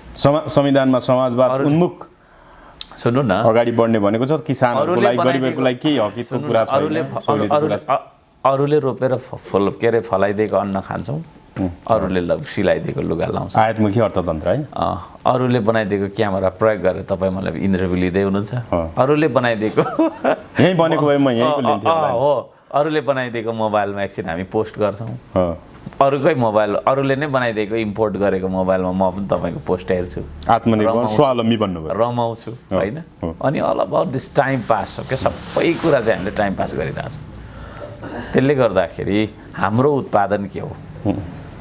संविधानमा समाजवाद उन्मुख सुन्नु न, अगाडि बढ्ने भनेको छ। किसानहरूको लागि, गरिबहरूको लागि केही हकितको कुरा छैन। अरूले रोपेर के अरे फलाइदिएको अन्न खान्छौँ, अरूले सिलाइदिएको लुगा लाउँछ। आयातमुखी अर्थतन्त्र, होइन? अरूले बनाइदिएको क्यामेरा प्रयोग गरेर तपाईँ मलाई इन्टरभ्यू लिँदै हुनुहुन्छ। अरूले बनाइदिएको यहीँ बनेको भए म यहीँको लिन्थेँ हो, अरूले बनाइदिएको मोबाइलमा एकछिन हामी पोस्ट गर्छौँ। अरूकै मोबाइल, अरूले नै बनाइदिएको इम्पोर्ट गरेको मोबाइलमा म पनि तपाईँको पोस्ट हेर्छु, आत्मनिर्भर स्वावलम्बी बन्नुभयो, रमाउँछु, होइन? अनि all about this time pass हो क्या, सबै कुरा चाहिँ हामीले टाइम पास गरिरहेछौँ। त्यसले गर्दाखेरि हाम्रो उत्पादन के हो,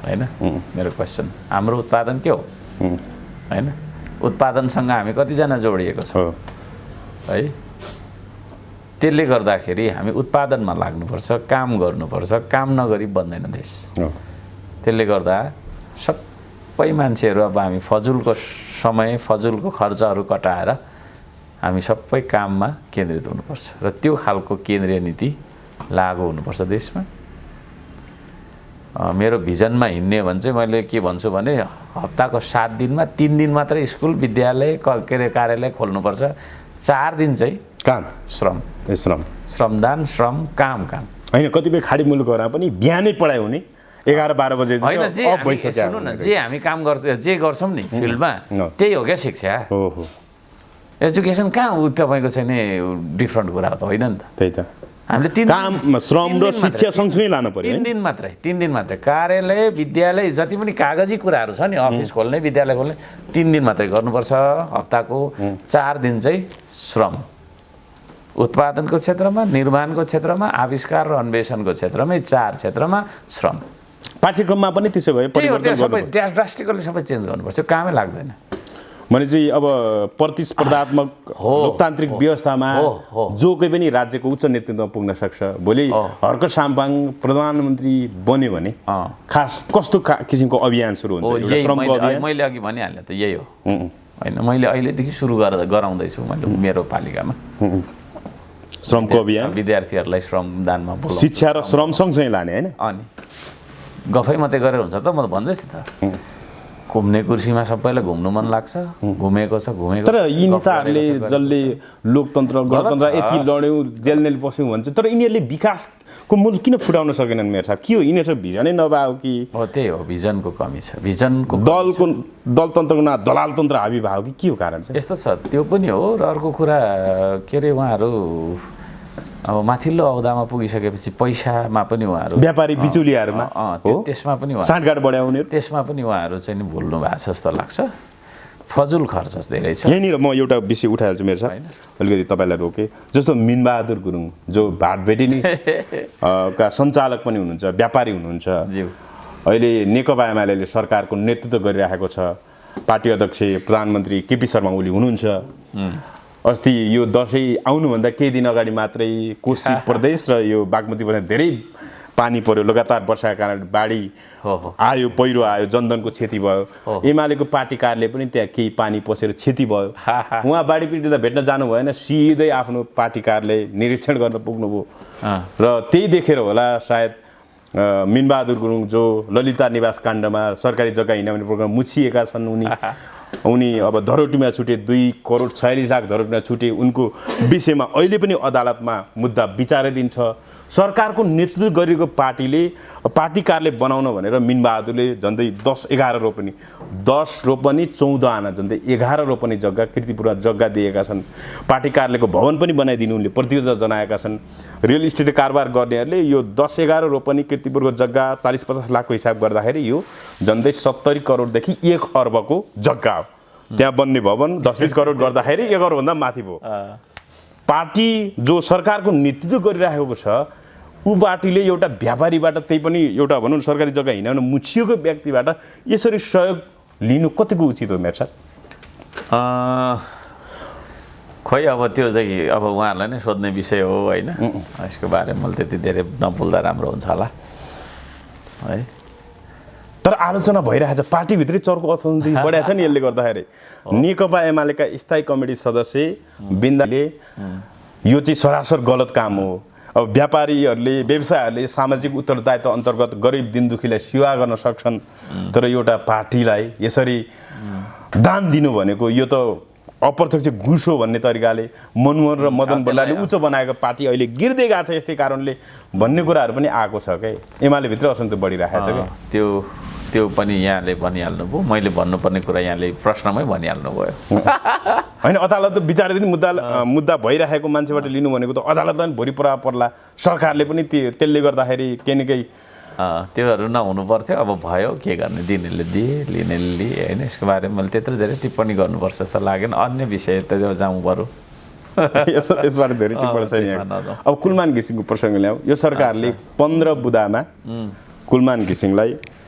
होइन? मेरो क्वेसन, हाम्रो उत्पादन के हो, होइन? उत्पादनसँग हामी कतिजना जोडिएको छौँ, है? त्यसले गर्दाखेरि हामी उत्पादनमा लाग्नुपर्छ, काम गर्नुपर्छ। काम नगरी बन्दैन देश। त्यसले गर्दा सबै मान्छेहरू अब हामी फजुलको समय, फजुलको खर्चहरू कटाएर हामी सबै काममा केन्द्रित हुनुपर्छ र त्यो खालको केन्द्रीय नीति लागू हुनुपर्छ देशमा। मेरो भिजनमा हिँड्ने भने चाहिँ मैले के भन्छु भने हप्ताको 7 दिनमा 3 दिन मात्रै स्कुल, विद्यालय, के अरे कार्यालय खोल्नुपर्छ। 4 दिन चाहिँ काम, श्रमदान, श्रम, काम काम, होइन? कतिपय खाडी मुलुकहरूमा पनि बिहानै पढाइ हुने, 11-12 बजे होइन? सुन्नु न, जे हामी काम गर्छौँ, जे गर्छौँ नि फिल्डमा, त्यही हो क्या शिक्षा। एजुकेसन कहाँ तपाईँको चाहिँ नि डिफ्रेन्ट कुरा हो त, होइन नि त? त्यही त, हामीले काम, श्रम र शिक्षा सँगसँगै लानु पर्यो। 3 दिन मात्रै कार्यालय, विद्यालय, जति पनि कागजी कुराहरू छ नि, अफिस खोल्ने, विद्यालय खोल्ने, 3 दिन मात्रै गर्नुपर्छ हप्ताको। 4 दिन चाहिँ श्रम, उत्पादनको क्षेत्रमा, निर्माणको क्षेत्रमा, आविष्कार र अन्वेषणको क्षेत्रमा, 4 क्षेत्रमा श्रम। पाठ्यक्रममा पनि त्यसो भए परिवर्तन सबै ड्रास्टिकली सबै चेन्ज गर्नुपर्छ, कामै लाग्दैन। भने चाहिँ अब प्रतिस्पर्धात्मक लोकतान्त्रिक व्यवस्थामा जो कोही पनि राज्यको उच्च नेतृत्वमा पुग्न सक्छ। भोलि हर्क साम्पाङ प्रधानमन्त्री बन्यो भने खास कस्तो किसिमको अभियान सुरु हुन्छ? श्रमको अभियान मैले अघि भनिहालेँ त, यही हो, होइन? मैले अहिलेदेखि सुरु गराउँदैछु मैले मेरो पालिकामा श्रमको अभियान, विद्यार्थीहरूलाई श्रमदानमा बोलाउँछु। शिक्षा र श्रम सँगसँगै लाने, होइन? अनि गफै मात्रै गरेर हुन्छ त? म त भन्दैछु त, घुम्ने कुर्सीमा सबैलाई घुम्नु मन लाग्छ, घुमेको छ, घुमेको। तर यी नेताहरूले जसले लोकतन्त्र, गणतन्त्र यति लड्यौँ, जेल पस्यौँ भन्छ, तर यिनीहरूले विकासको मूल किन फुटाउन सकेनन्? मेरो साहब, के हो? यिनीहरू भिजनै नभएको कि? हो, त्यही हो, भिजनको कमी छ। भिजनको दलतन्त्रको ना दलालतन्त्र हाबी भएको कि के हो कारण चाहिँ? यस्तो छ, त्यो पनि हो। र अर्को कुरा के अरे, उहाँहरू अब माथिल्लो औदामा पुगिसकेपछि पैसामा पनि उहाँहरू व्यापारी बिचुलियाहरूमा त्यसमा पनि साँठगाँठ बढाउने, त्यसमा पनि उहाँहरू चाहिँ नि भुल्नु भएको छ जस्तो लाग्छ। फजुल खर्च धेरै छ। यहीँनिर म एउटा विषय उठाइहाल्छु मेरो साहब, अलिकति तपाईँलाई रोकेँ। जस्तो मिनबहादुर गुरुङ जो भाटभेटिनी का सञ्चालक पनि हुनुहुन्छ, व्यापारी हुनुहुन्छ, अहिले नेकपा एमाले सरकारको नेतृत्व गरिरहेको छ। पार्टी अध्यक्ष प्रधानमन्त्री केपी शर्मा ओली हुनुहुन्छ। अस्ति यो दसैँ आउनुभन्दा केही दिन अगाडि मात्रै कोशी प्रदेश र यो बागमती प्रदेश धेरै पानी पर्यो, लगातार वर्षाका कारण बाढी आयो, पहिरो आयो, जनधनको क्षति भयो। एमालेको पार्टी कार्यालय पनि त्यहाँ केही पानी पसेर क्षति भयो। उहाँ बाढी पीडितलाई भेट्न जानु भएन, सिधै आफ्नो पार्टी कार्यालय निरीक्षण गर्न पुग्नुभयो। र त्यही देखेर होला सायद मिनबहादुर गुरुङ जो ललिता निवास काण्डमा सरकारी जग्गा हिँड्ने प्रोग्राम मुछिएका छन् उनी अब धरोटीमा छुटे 2,46,00,000 धरोटीमा छुटे उनको विषयमा अहिले पनि अदालतमा मुद्दा विचाराधीन छ। सरकारको नेतृत्व गरेको पार्टीले पार्टी कार्यालय बनाउन भनेर मिनबहादुरले झन्डै 10-11 रोपनी 10 रोपनी 14 आना झन्डै 11 रोपनी जग्गा कीर्तिपुरमा जग्गा दिएका छन्। पार्टी कार्यालयको भवन पनि बनाइदिनु उनले प्रतिबद्धता जनाएका छन्। रियल इस्टेट कारोबार गर्नेहरूले यो 10-11 रोपनी कीर्तिपुरको जग्गा 40-50 लाखको हिसाब गर्दाखेरि यो झन्डै 70 करोडदेखि 1 अर्बको जग्गा हो। त्यहाँ बन्ने भवन 10-20 करोड गर्दाखेरि 1 अर्बभन्दा माथि भयो। पार्टी जो सरकारको नेतृत्व गरिरहेको छ ऊ पार्टीले एउटा व्यापारीबाट त्यही पनि एउटा भनौँ सरकारी जग्गा हिँडाउन मुछिएको व्यक्तिबाट यसरी सहयोग लिनु कतिको उचित हो मेयर साहब? खोइ अब त्यो चाहिँ अब उहाँहरूलाई नै सोध्ने विषय हो होइन। यसको बारेमा मैले त्यति धेरै नबोल्दा राम्रो हुन्छ होला है। तर आलोचना भइरहेछ पार्टीभित्रै चर्को असन्तुष्टि बढाएको छ नि यसले गर्दाखेरि। नेकपा एमालेका स्थायी कमिटी सदस्य बिन्दाले यो चाहिँ सरासर गलत काम हो। अब व्यापारीहरूले व्यवसायहरूले सामाजिक उत्तरदायित्व अन्तर्गत गरिब दिनदुखीलाई सेवा गर्न सक्छन् तर एउटा पार्टीलाई यसरी दान दिनु भनेको यो त अप्रत्यक्ष घुस हो भन्ने तरिकाले मनमोहन र मदन भण्डारीले उच्च बनाएको पार्टी अहिले गिर्दै गएको छ यस्तै कारणले भन्ने कुराहरू पनि आएको छ के एमाले भित्र असन्तोष बढिरहेको छ के त्यो पनि यहाँले भनिहाल्नु भयो। मैले भन्नुपर्ने कुरा यहाँले प्रश्नमै भनिहाल्नु भयो होइन। अदालत विचाराधीन मुद्दा भइरहेको मान्छेबाट लिनु भनेको त अदालतलाई पनि भोलि प्रभाव पर्ला। सरकारले पनि त्यसले गर्दाखेरि केही न केही त्योहरू नहुनु पर्थ्यो। अब भयो के गर्ने, दिनेले दिए लिनेले लिए होइन। यसको बारेमा मैले त्यत्रो धेरै टिप्पणी गर्नुपर्छ जस्तो लागेन। अन्य विषय त जाउँ बरु यसबाट धेरै टिप्पणी छैन। अब कुलमान घिसिङको प्रसङ्ग ल्याऊ। यो सरकारले 15 बुदामा कुलमान घिसिङलाई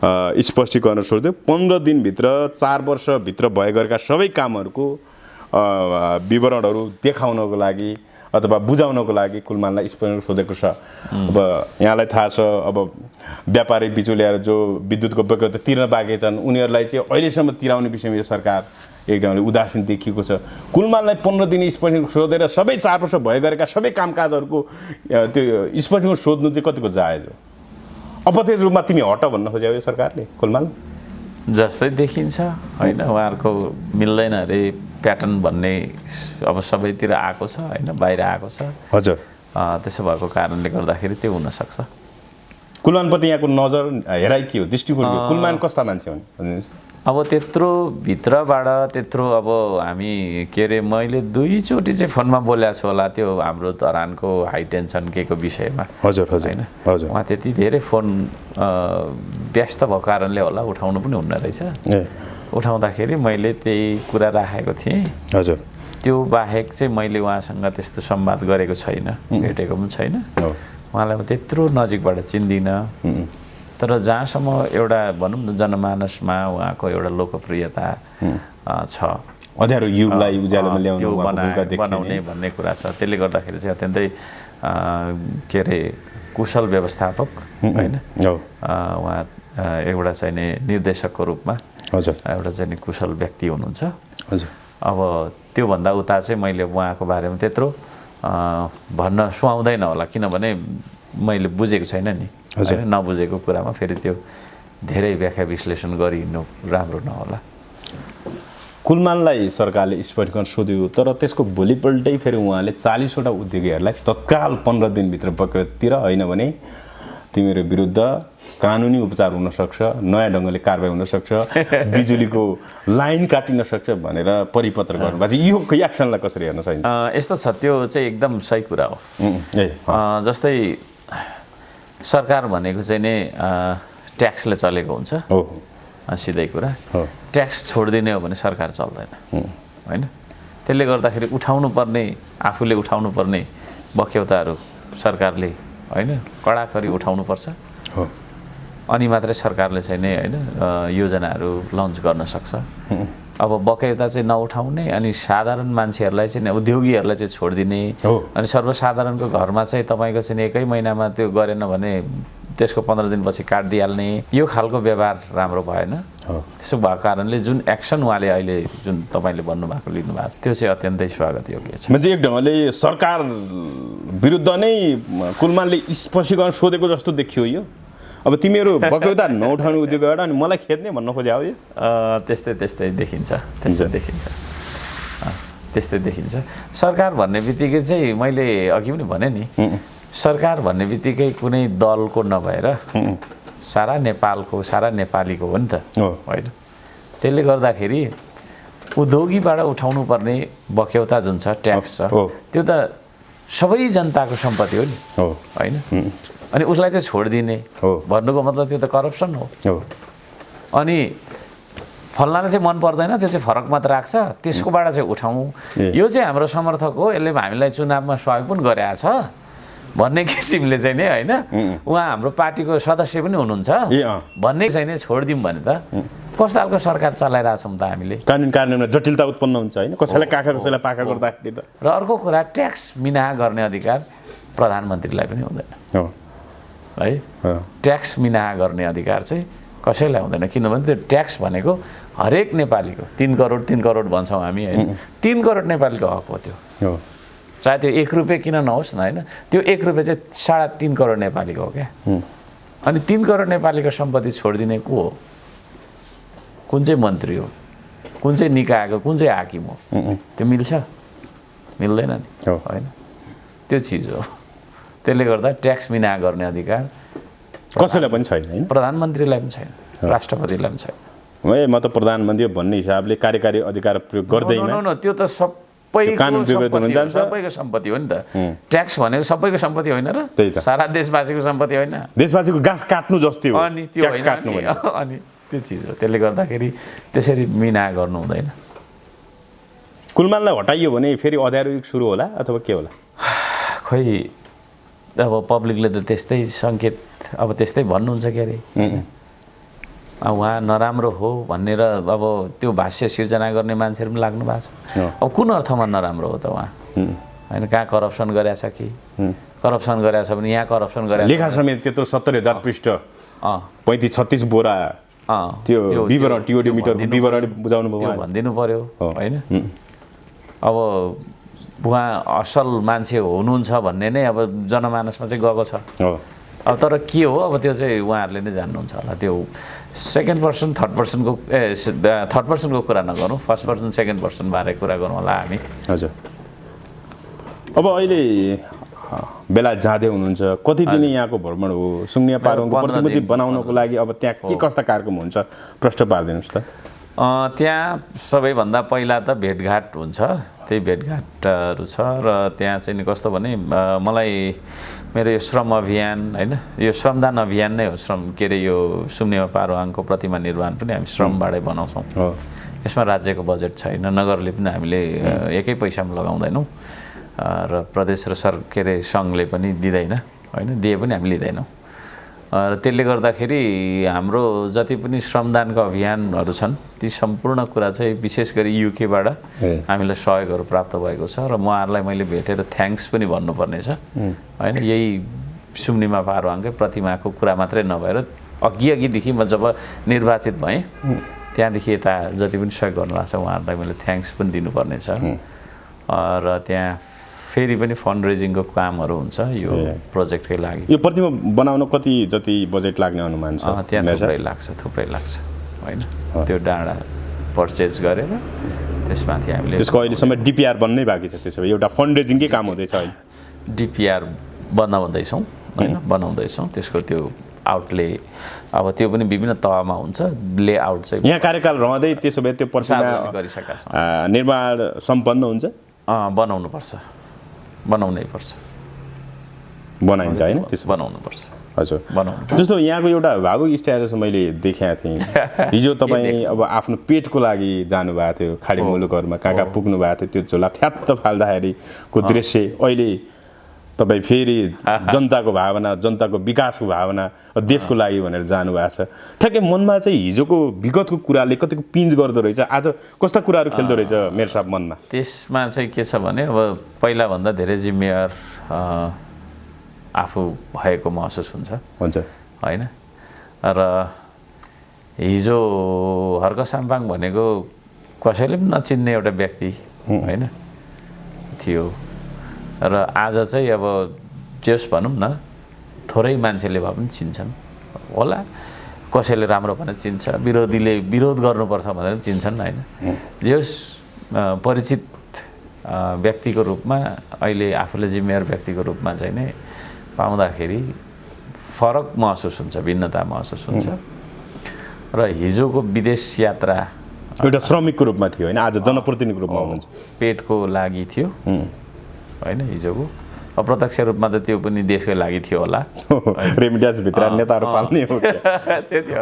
स्पष्टीकरण सोच्दै 15 दिनभित्र 4 वर्षभित्र भए गरेका सबै कामहरूको विवरणहरू देखाउनको लागि अथवा बुझाउनको लागि कुलमानलाई स्पष्टीकरण सोधेको छ। अब यहाँलाई थाहा छ अब व्यापारी बिचुलिएर जो विद्युतको बकेट तिर्न बाँकी छन् उनीहरूलाई चाहिँ अहिलेसम्म तिराउने विषयमा यो सरकार एकदमै उदासीन देखिएको छ। कुलमानलाई 15 दिन स्पष्टीकरण सोधेर सबै 4 वर्ष भए गरेका सबै कामकाजहरूको त्यो स्पष्टीकरण सोध्नु चाहिँ कतिको जायज हो? अप्रत्यक्ष रूपमा तिमी हट भन्न खोज्यो यो सरकारले कुलमान जस्तै देखिन्छ होइन। उहाँहरूको मिल्दैन अरे प्याटर्न भन्ने अब सबैतिर आएको छ होइन, बाहिर आएको छ। हजुर त्यसो भएको कारणले गर्दाखेरि त्यो हुनसक्छ। कुलमानप्रति यहाँको नजर हेराइ के हो, दृष्टिकोण के हो? कुलमान कस्ता मान्छे हुन् भन्नुहोस्? अब त्यत्रो भित्रबाट त्यत्रो अब हामी के अरे मैले 2 चोटि चाहिँ फोनमा बोलेको छु होला त्यो हाम्रो धरानको हाई टेन्सन के को विषयमा। हजुर हजुर होइन हजुर। उहाँ त्यति धेरै फोन व्यस्त भएको कारणले होला उठाउनु पनि हुन्न रहेछ। उठाउँदाखेरि मैले त्यही कुरा राखेको थिएँ। हजुर। त्यो बाहेक चाहिँ मैले उहाँसँग त्यस्तो संवाद गरेको छैन, भेटेको पनि छैन। उहाँलाई म त्यत्रो नजिकबाट चिन्दिनँ। तर जहाँसम्म एउटा भनौँ न जनमानसमा उहाँको एउटा लोकप्रियता छ, अँध्यारो युगलाई उज्यालोमा ल्याउनु बनाउने भन्ने कुरा छ। त्यसले गर्दाखेरि चाहिँ अत्यन्तै के अरे कुशल व्यवस्थापक होइन। उहाँ एउटा चाहिँ निर्देशकको रूपमा एउटा चाहिँ कुशल व्यक्ति हुनुहुन्छ। हजुर। अब त्योभन्दा उता चाहिँ मैले उहाँको बारेमा त्यत्रो भन्न सुहाउँदैन होला किनभने मैले बुझेको छैन नि। नबुझेको कुरामा फेरि त्यो धेरै व्याख्या विश्लेषण गरिहिँड्नु राम्रो नहोला। कुलमानलाई सरकारले स्पष्टीकरण सोध्यो तर त्यसको भोलिपल्टै फेरि उहाँले 40 वटा उद्योगीहरूलाई तत्काल 15 दिनभित्र बकेटतिर होइन भने तिमीहरू विरुद्ध कानुनी उपचार हुनसक्छ, नयाँ ढङ्गले कारबाही हुनसक्छ, बिजुलीको लाइन काटिन सक्छ भनेर परिपत्र गर्नुभएको छ। यो एक्सनलाई कसरी हेर्न सकिन्छ? यस्तो छ, त्यो चाहिँ एकदम सही कुरा हो। जस्तै सरकार भनेको चाहिँ नै ट्याक्सले चलेको हुन्छ सिधै कुरा। ट्याक्स छोडिदिने हो भने सरकार चल्दैन होइन। त्यसले गर्दाखेरि उठाउनु पर्ने आफूले उठाउनु पर्ने बक्यौताहरू सरकारले होइन कडाकडी उठाउनुपर्छ। अनि मात्रै सरकारले चाहिँ नै होइन योजनाहरू लन्च गर्न सक्छ। अब बक्यौता चाहिँ नउठाउने अनि साधारण मान्छेहरूलाई चाहिँ उद्योगीहरूलाई चाहिँ छोडिदिने अनि सर्वसाधारणको घरमा चाहिँ तपाईँको चाहिँ 1 महिनामा त्यो गरेन भने त्यसको 15 दिनपछि काटिदिइहाल्ने यो खालको व्यवहार राम्रो भएन। त्यसो भएको कारणले जुन एक्सन उहाँले अहिले जुन तपाईँले भन्नुभएको लिनुभएको छ त्यो चाहिँ अत्यन्तै स्वागत योग्य छ। म्हणजे एक ढङ्गले सरकार विरुद्ध नै कुलमानले स्पष्टीकरण सोधेको जस्तो देखियो यो। अब तिमीहरू बक्यौता नउठाउने उद्योगबाट अनि मलाई खेद्ने भन्न खोज्या हो यो? त्यस्तै देखिन्छ, त्यस्तै देखिन्छ। सरकार भन्ने बित्तिकै चाहिँ मैले अघि पनि भने नि, सरकार भन्ने बित्तिकै कुनै दलको नभएर सारा नेपालको, सारा नेपालीको हो नि त, होइन? त्यसले गर्दाखेरि उद्योगीबाट उठाउनु पर्ने बक्यौता जुन छ, ट्याक्स छ, त्यो त सबै जनताको सम्पत्ति हो नि, होइन? अनि उसलाई चाहिँ छोडिदिने भन्नुको मतलब त्यो त करप्सन हो। अनि फल्नाले चाहिँ मन पर्दैन, त्यो चाहिँ फरक मत राख्छ, त्यसकोबाट चाहिँ उठाउँ, यो चाहिँ हाम्रो समर्थक हो, यसले हामीलाई चुनावमा सहयोग पनि गरेछ भन्ने किसिमले चाहिँ नि, होइन? उहाँ हाम्रो पार्टीको सदस्य पनि हुनुहुन्छ भन्ने चाहिँ नि छोडिदिउँ भने त कस्तो खालको सरकार चलाइरहेछौँ त हामीले? कानुनमा जटिलता उत्पन्न हुन्छ, होइन? कसैलाई काखा कसैलाई पाखा गर्दाखेरि त। र अर्को कुरा, ट्याक्स मिनाहा गर्ने अधिकार प्रधानमन्त्रीलाई पनि हुँदैन, है? ट्याक्स मिनाहा गर्ने अधिकार चाहिँ कसैलाई हुँदैन, किनभने त्यो ट्याक्स भनेको हरेक नेपालीको 3 करोड भन्छौँ हामी, होइन? 3 करोड नेपालीको हक हो त्यो, चाहे त्यो 1 रुपियाँ किन नहोस् न, होइन? त्यो 1 रुपियाँ चाहिँ 3.5 करोड नेपालीको हो क्या। अनि 3 करोड नेपालीको सम्पत्ति छोडिदिने को हो? कुन चाहिँ मन्त्री हो, कुन चाहिँ निकायको, कुन चाहिँ हाकिम हो? त्यो मिल्छ? मिल्दैन नि, होइन? त्यो चिज हो। त्यसले गर्दा ट्याक्स मिनाहा गर्ने अधिकार कसैलाई पनि छैन, होइन? प्रधानमन्त्रीलाई पनि छैन, राष्ट्रपतिलाई पनि छैन। म त प्रधानमन्त्री भन्ने हिसाबले कार्यकारी अधिकार प्रयोग गर्दैमा त्यो त सबैको सम्पत्ति हो नि त। ट्याक्स भनेको सबैको सम्पत्ति होइन र? सारा देशवासीको सम्पत्ति होइन? देशवासीको घाँस काट्नु जस्तै हो। अनि त्यो अनि त्यो चिज हो। त्यसले गर्दाखेरि त्यसरी मिनाहा गर्नु हुँदैन। कुलमानलाई हटाइयो भने फेरि अँध्यारो युग सुरु होला अथवा के होला? खै अब पब्लिकले त त्यस्तै सङ्केत, अब त्यस्तै भन्नुहुन्छ के अरे, उहाँ नराम्रो हो भनेर अब त्यो भाष्य सिर्जना गर्ने मान्छेहरू पनि लाग्नु भएको छ। अब कुन अर्थमा नराम्रो हो त उहाँ, होइन? कहाँ करप्सन गरेछ कि? करप्सन गरेछ भने यहाँ करप्सन गरेछ, लेखा समेत त्यत्रो 70,000 पृष्ठ 35-36 बोरा त्यो विवरण, टिओडी मिटरको विवरण बुझाउनु भयो, भनिदिनु पर्यो, होइन? अब उहाँ असल मान्छे हुनुहुन्छ भन्ने नै अब जनमानसमा चाहिँ गएको छ। अब तर के हो, अब त्यो चाहिँ उहाँहरूले नै जान्नुहुन्छ होला। त्यो सेकेन्ड पर्सन थर्ड पर्सनको कुरा नगरौँ, फर्स्ट पर्सन सेकेन्ड पर्सन बारे कुरा गरौँ होला हामी। हजुर। अब अहिले बेला जाँदै हुनुहुन्छ, कति दिन यहाँको भ्रमण हो? सुङ्निया पारुङको प्रतिमुर्ति बनाउनको लागि अब त्यहाँ के कस्ता कार्यक्रम हुन्छ प्रश्न पारिदिनुहोस् त। त्यहाँ सबैभन्दा पहिला त भेटघाट हुन्छ, त्यही भेटघाटहरू छ। र त्यहाँ चाहिँ नि कस्तो भने, मलाई मेरो यो श्रम अभियान, होइन, यो श्रमदान अभियान नै हो। के अरे यो सुम्निया पारुङको प्रतिमा निर्माण पनि हामी श्रमबाटै बनाउँछौँ। यसमा राज्यको बजेट छैन, नगरले पनि हामीले एकै पैसामा लगाउँदैनौँ, र प्रदेश र के अरे सङ्घले पनि दिँदैन, होइन? दिए पनि हामी लिँदैनौँ। र त्यसले गर्दाखेरि हाम्रो जति पनि श्रमदानको अभियानहरू छन् ती सम्पूर्ण कुरा चाहिँ विशेष गरी युकेबाट हामीलाई सहयोगहरू प्राप्त भएको छ। र उहाँहरूलाई मैले भेटेर थ्याङ्क्स पनि भन्नुपर्ने छ, होइन? यही सुम्निमा पारुङकै प्रतिमाको कुरा मात्रै नभएर अघिदेखि म जब निर्वाचित भएँ त्यहाँदेखि यता जति पनि सहयोग गर्नुभएको छ उहाँहरूलाई मैले थ्याङ्क्स पनि दिनुपर्ने छ। र त्यहाँ फेरि पनि फन्ड रेजिङको कामहरू हुन्छ यो प्रोजेक्टकै लागि। यो प्रतिमा बनाउन कति जति बजेट लाग्ने अनुमान छ? त्यहाँ थुप्रै लाग्छ, होइन? त्यो डाँडा पर्चेज गरेर त्यसमाथि हामीले त्यसको अहिलेसम्म डिपिआर बन्नै बाँकी छ। त्यसो भए एउटा फन्ड रेजिङकै काम हुँदैछ अहिले। डिपिआर बनाउँदैछौँ, होइन? बनाउँदैछौँ। त्यसको त्यो आउटले अब त्यो पनि विभिन्न तहमा हुन्छ। लेआउट चाहिँ यहाँ कार्यकाल रहँदै त्यसो भए त्यो प्रतिमा गरिसकेका छौँ। निर्माण सम्पन्न हुन्छ? बनाउनै पर्छ, बनाइन्छ, होइन? त्यसो बनाउनुपर्छ। हजुर। जस्तो यहाँको एउटा भावुक स्ट्याटस मैले देखेको थिएँ हिजो तपाईँ अब आफ्नो पेटको लागि जानुभएको थियो खाडी मुलुकहरूमा, कहाँ कहाँ पुग्नु भएको थियो, त्यो झोला फ्यात्त फाल्दाखेरिको दृश्य अहिले तपाईँ फेरि जनताको भावना, जनताको विकासको भावना, देशको लागि भनेर जानुभएको छ। ठ्याक्कै मनमा चाहिँ हिजोको विगतको कुराले कतिको पिन्च गर्दो रहेछ, आज कस्ता कुराहरू खेल्दो रहेछ मेरो साहब मनमा? त्यसमा चाहिँ के छ भने, अब पहिलाभन्दा धेरै जिम्मेवार आफू भएको महसुस हुन्छ, होइन? र हिजो हर्क साम्पाङ भनेको कसैले पनि नचिन्ने एउटा व्यक्ति होइन थियो र आज चाहिँ अब जस भनौँ न थोरै मान्छेले भए पनि चिन्छन् होला कसैले राम्रो भनेर चिन्छ विरोधीले विरोध गर्नुपर्छ भनेर पनि चिन्छन् होइन जस परिचित व्यक्तिको रूपमा अहिले आफूले जिम्मेवार व्यक्तिको रूपमा चाहिँ नै पाउँदाखेरि फरक महसुस हुन्छ भिन्नता महसुस हुन्छ र हिजोको विदेश यात्रा एउटा श्रमिकको रूपमा थियो होइन आज जनप्रतिनिधिको रूपमा हुनुहुन्छ पेटको लागि थियो होइन हिजोको अप्रत्यक्ष रूपमा त त्यो पनि देशकै लागि थियो होला रेमिट्यान्स भित्र नेताहरू पाल्ने हो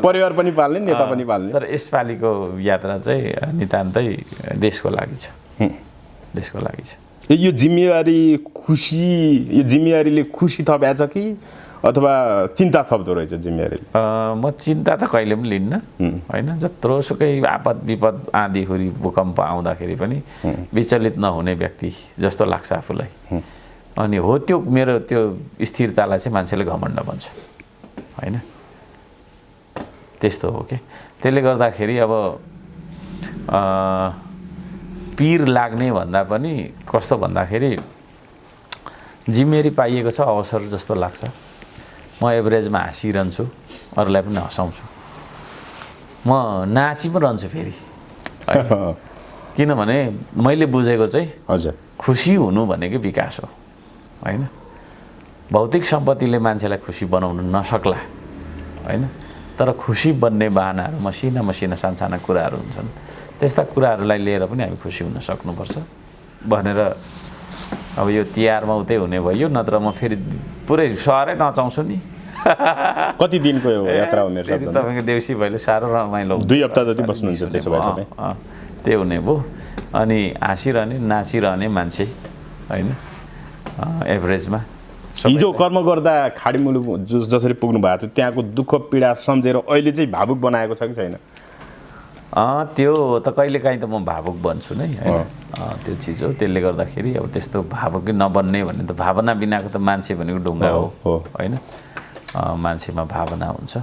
परिवार पनि पाल्ने नेता पनि पाल्ने तर यसपालिको यात्रा चाहिँ नितान्तै देशको लागि छ देशको लागि छ यो जिम्मेवारी खुसी यो जिम्मेवारीले खुसी थप्याछ कि अथवा चिन्ता थप्दो रहेछ जिम्मेवारीले म चिन्ता त कहिले पनि लिन्न होइन जत्रोसुकै आपद विपद आँधीहुरी भूकम्प आउँदाखेरि पनि विचलित नहुने व्यक्ति जस्तो लाग्छ आफूलाई अनि हो त्यो मेरो त्यो स्थिरतालाई चाहिँ मान्छेले घमण्ड भन्छ होइन त्यस्तो हो कि त्यसले गर्दाखेरि अब पीर लाग्ने भन्दा पनि कस्तो भन्दाखेरि जिम्मेवारी पाइएको छ अवसर जस्तो लाग्छ म एभरेजमा हाँसिरहन्छु अरूलाई पनि हँसाउँछु म नाची पनि रहन्छु फेरि किनभने मैले बुझेको चाहिँ हजुर खुसी हुनु भनेकै विकास हो होइन भौतिक सम्पत्तिले मान्छेलाई खुसी बनाउन नसक्ला होइन तर खुसी बन्ने बाहनाहरू मसिना मसिना सानसाना कुराहरू हुन्छन् त्यस्ता कुराहरूलाई लिएर पनि हामी खुसी हुन सक्नुपर्छ भनेर अब यो तिहारमा उतै हुने भयो नत्र म फेरि पुरै सहरै नचाउँछु नि कति दिनको यात्रा हो मेरो फेरि तपाईँको देउसी भैलो साह्रो रमाइलो 2 हप्ता जति बस्नुहुन्छ त्यसो भए तपाईँ त्यो हुने भयो अनि हाँसिरहने नाचिरहने मान्छे होइन एभरेजमा हिजो कर्म गर्दा खाडी मुलुक जसरी पुग्नु भएको थियो त्यहाँको दुःख पीडा सम्झेर अहिले चाहिँ भावुक बनाएको छ कि छैन त्यो त कहिलेकाहीँ त म भावुक बन्छु नै होइन त्यो चिज हो त्यसले गर्दाखेरि अब त्यस्तो भावुकै नबन्ने भने त भावना बिनाको त मान्छे भनेको ढुङ्गा हो होइन मान्छेमा भावना हुन्छ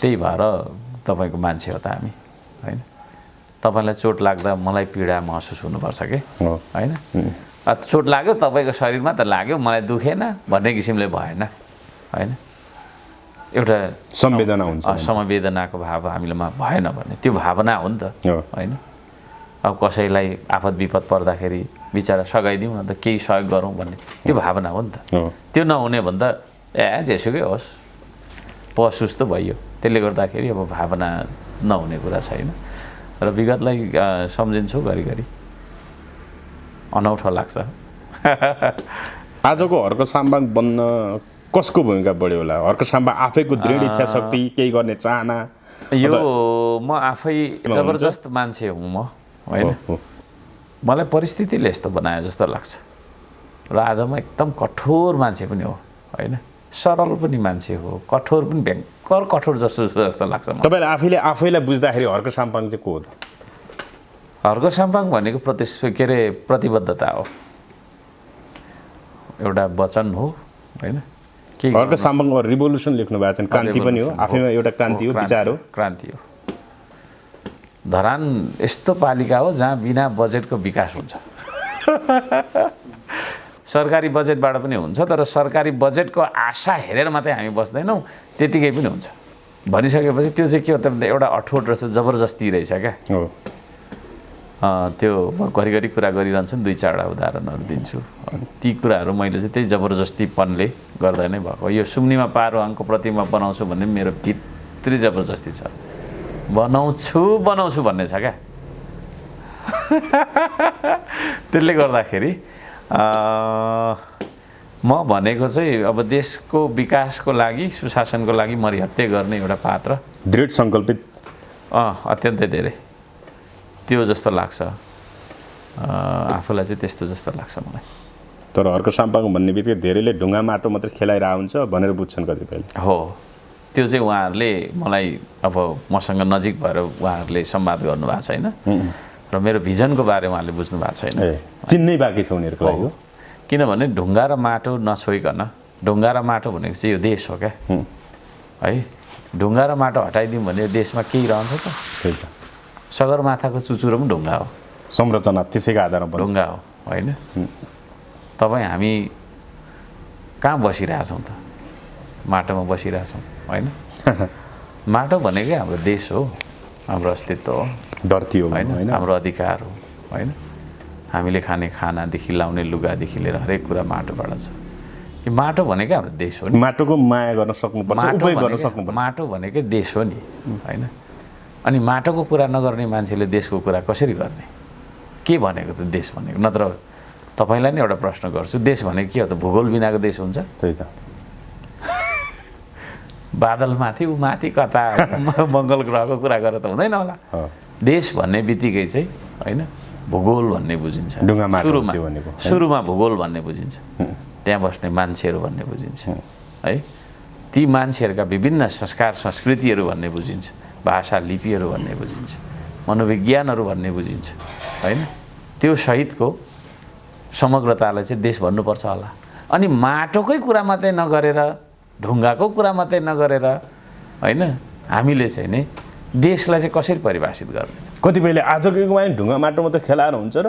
त्यही भएर तपाईँको मान्छे हो त हामी होइन तपाईँलाई चोट लाग्दा मलाई पीडा महसुस हुनुपर्छ कि होइन चोट लाग्यो तपाईँको शरीरमा त लाग्यो मलाई दुखेन भन्ने किसिमले भएन होइन एउटा संवेदना हुन्छ समवेदनाको भाव हामीलाई भएन भने त्यो भावना हो नि त होइन अब कसैलाई आपद विपद पर्दाखेरि बिचरा सघाइदिउँ न त केही सहयोग गरौँ भन्ने त्यो भावना हो नि त त्यो नहुने भन्दा जेसुकै होस् पशुस त भइयो त्यसले गर्दाखेरि अब भावना नहुने कुरा छैन र विगतलाई सम्झिन्छु घरिघरि अनौठो लाग्छ आजको हर्क साम्बाङ बन्न कसको भूमिका बढ्यो होला हर्क साम्बाङ आफैको दृढ इच्छा शक्ति केही गर्ने चाहना यो म आफै जबरजस्त मान्छे हुँ म होइन मलाई परिस्थितिले यस्तो बनायो जस्तो लाग्छ र आज म एकदम कठोर मान्छे पनि हो होइन सरल पनि मान्छे हो कठोर पनि भयङ्कर कठोर जस्तो लाग्छ तपाईँले आफैलाई बुझ्दाखेरि हर्क साम्बाङ चाहिँ को हो हर्क साम्बाङ भनेको प्रतिबद्धता हो एउटा वचन हो होइन हर्क साम्बाङ रिभोल्युसन लेख्नु भएको छ क्रान्ति पनि हो आफैमा एउटा क्रान्ति हो विचार हो क्रान्ति हो धरान यस्तो पालिका हो जहाँ बिना बजेटको विकास हुन्छ सरकारी बजेटबाट पनि हुन्छ तर सरकारी बजेटको आशा हेरेर मात्रै हामी बस्दैनौँ त्यतिकै पनि हुन्छ भनिसकेपछि त्यो चाहिँ के हो त एउटा अठोट रहेछ जबरजस्ती रहेछ क्या त्यो म घरिघरि कुरा गरिरहन्छु नि 2-4वटा उदाहरणहरू दिन्छु ती कुराहरू मैले चाहिँ त्यही जबरजस्तीपनले गर्दा नै भएको यो सुम्निमा पारुहाङको प्रतिमा बनाउँछु भन्ने मेरो भित्री जबरजस्ती छ बनाउँछु भन्ने छ क्या त्यसले गर्दाखेरि म भनेको चाहिँ अब देशको विकासको लागि सुशासनको लागि मरिहत्ते गर्ने एउटा पात्र दृढ सङ्कल्पित अत्यन्तै धेरै त्यो जस्तो लाग्छ आफूलाई चाहिँ त्यस्तो जस्तो लाग्छ मलाई तर हर्क साम्बाङ भन्ने बित्तिकै धेरैले ढुङ्गा माटो मात्रै खेलाइरहेको हुन्छ भनेर बुझ्छन् कतिपयले हो त्यो चाहिँ उहाँहरूले मलाई अब मसँग नजिक भएर उहाँहरूले संवाद गर्नुभएको छैन र मेरो भिजनको बारे उहाँहरूले बुझ्नु भएको छैन चिन्नै बाँकी छ उनीहरूको लागि किनभने ढुङ्गा र माटो नछोइकन ढुङ्गा र माटो भनेको चाहिँ यो देश हो क्या है ढुङ्गा र माटो हटाइदिउँ भने देशमा केही रहन्छ त? त्यही त सगरमाथाको चुचुरो पनि ढुङ्गा हो, संरचना त्यसैको आधारमा बन्छ। ढुङ्गा हो होइन? तपाईँ हामी कहाँ बसिरहेछौँ त? माटोमा बसिरहेछौँ होइन? माटो भनेकै हाम्रो देश हो, हाम्रो अस्तित्व हो, धरती हो होइन? हाम्रो अधिकार हो होइन? हामीले खाने खानादेखि लाउने लुगादेखि लिएर हरेक कुरा माटोबाट छ। कि माटो भनेकै हाम्रो देश हो नि। माटोको माया गर्न सक्नुपर्छ, उपयोग गर्न सक्नुपर्छ। माटो भनेकै देश हो नि होइन? अनि माटोको कुरा नगर्ने मान्छेले देशको कुरा कसरी गर्ने? के भनेको त देश भनेको? नत्र तपाईँलाई नै एउटा प्रश्न गर्छु, देश भनेको के हो त? भूगोल बिनाको देश हुन्छ? त्यही त बादल माथि ऊ माथि कता मङ्गल ग्रहको कुरा गरेर त हुँदैन होला। देश भन्ने बित्तिकै चाहिँ होइन भूगोल भन्ने बुझिन्छ। सुरुमा भूगोल भन्ने बुझिन्छ, त्यहाँ बस्ने मान्छेहरू भन्ने बुझिन्छ है। ती मान्छेहरूका विभिन्न संस्कार संस्कृतिहरू भन्ने बुझिन्छ, भाषा लिपिहरू भन्ने बुझिन्छ, मनोविज्ञानहरू भन्ने बुझिन्छ होइन? त्यो सहितको समग्रतालाई चाहिँ देश भन्नुपर्छ होला। अनि माटोकै कुरा मात्रै नगरेर, ढुङ्गाको कुरा मात्रै नगरेर होइन हामीले चाहिँ नि देशलाई चाहिँ कसरी परिभाषित गर्ने? कतिपयले आजको युगमा नि ढुङ्गा माटो मात्रै खेलाएर हुन्छ र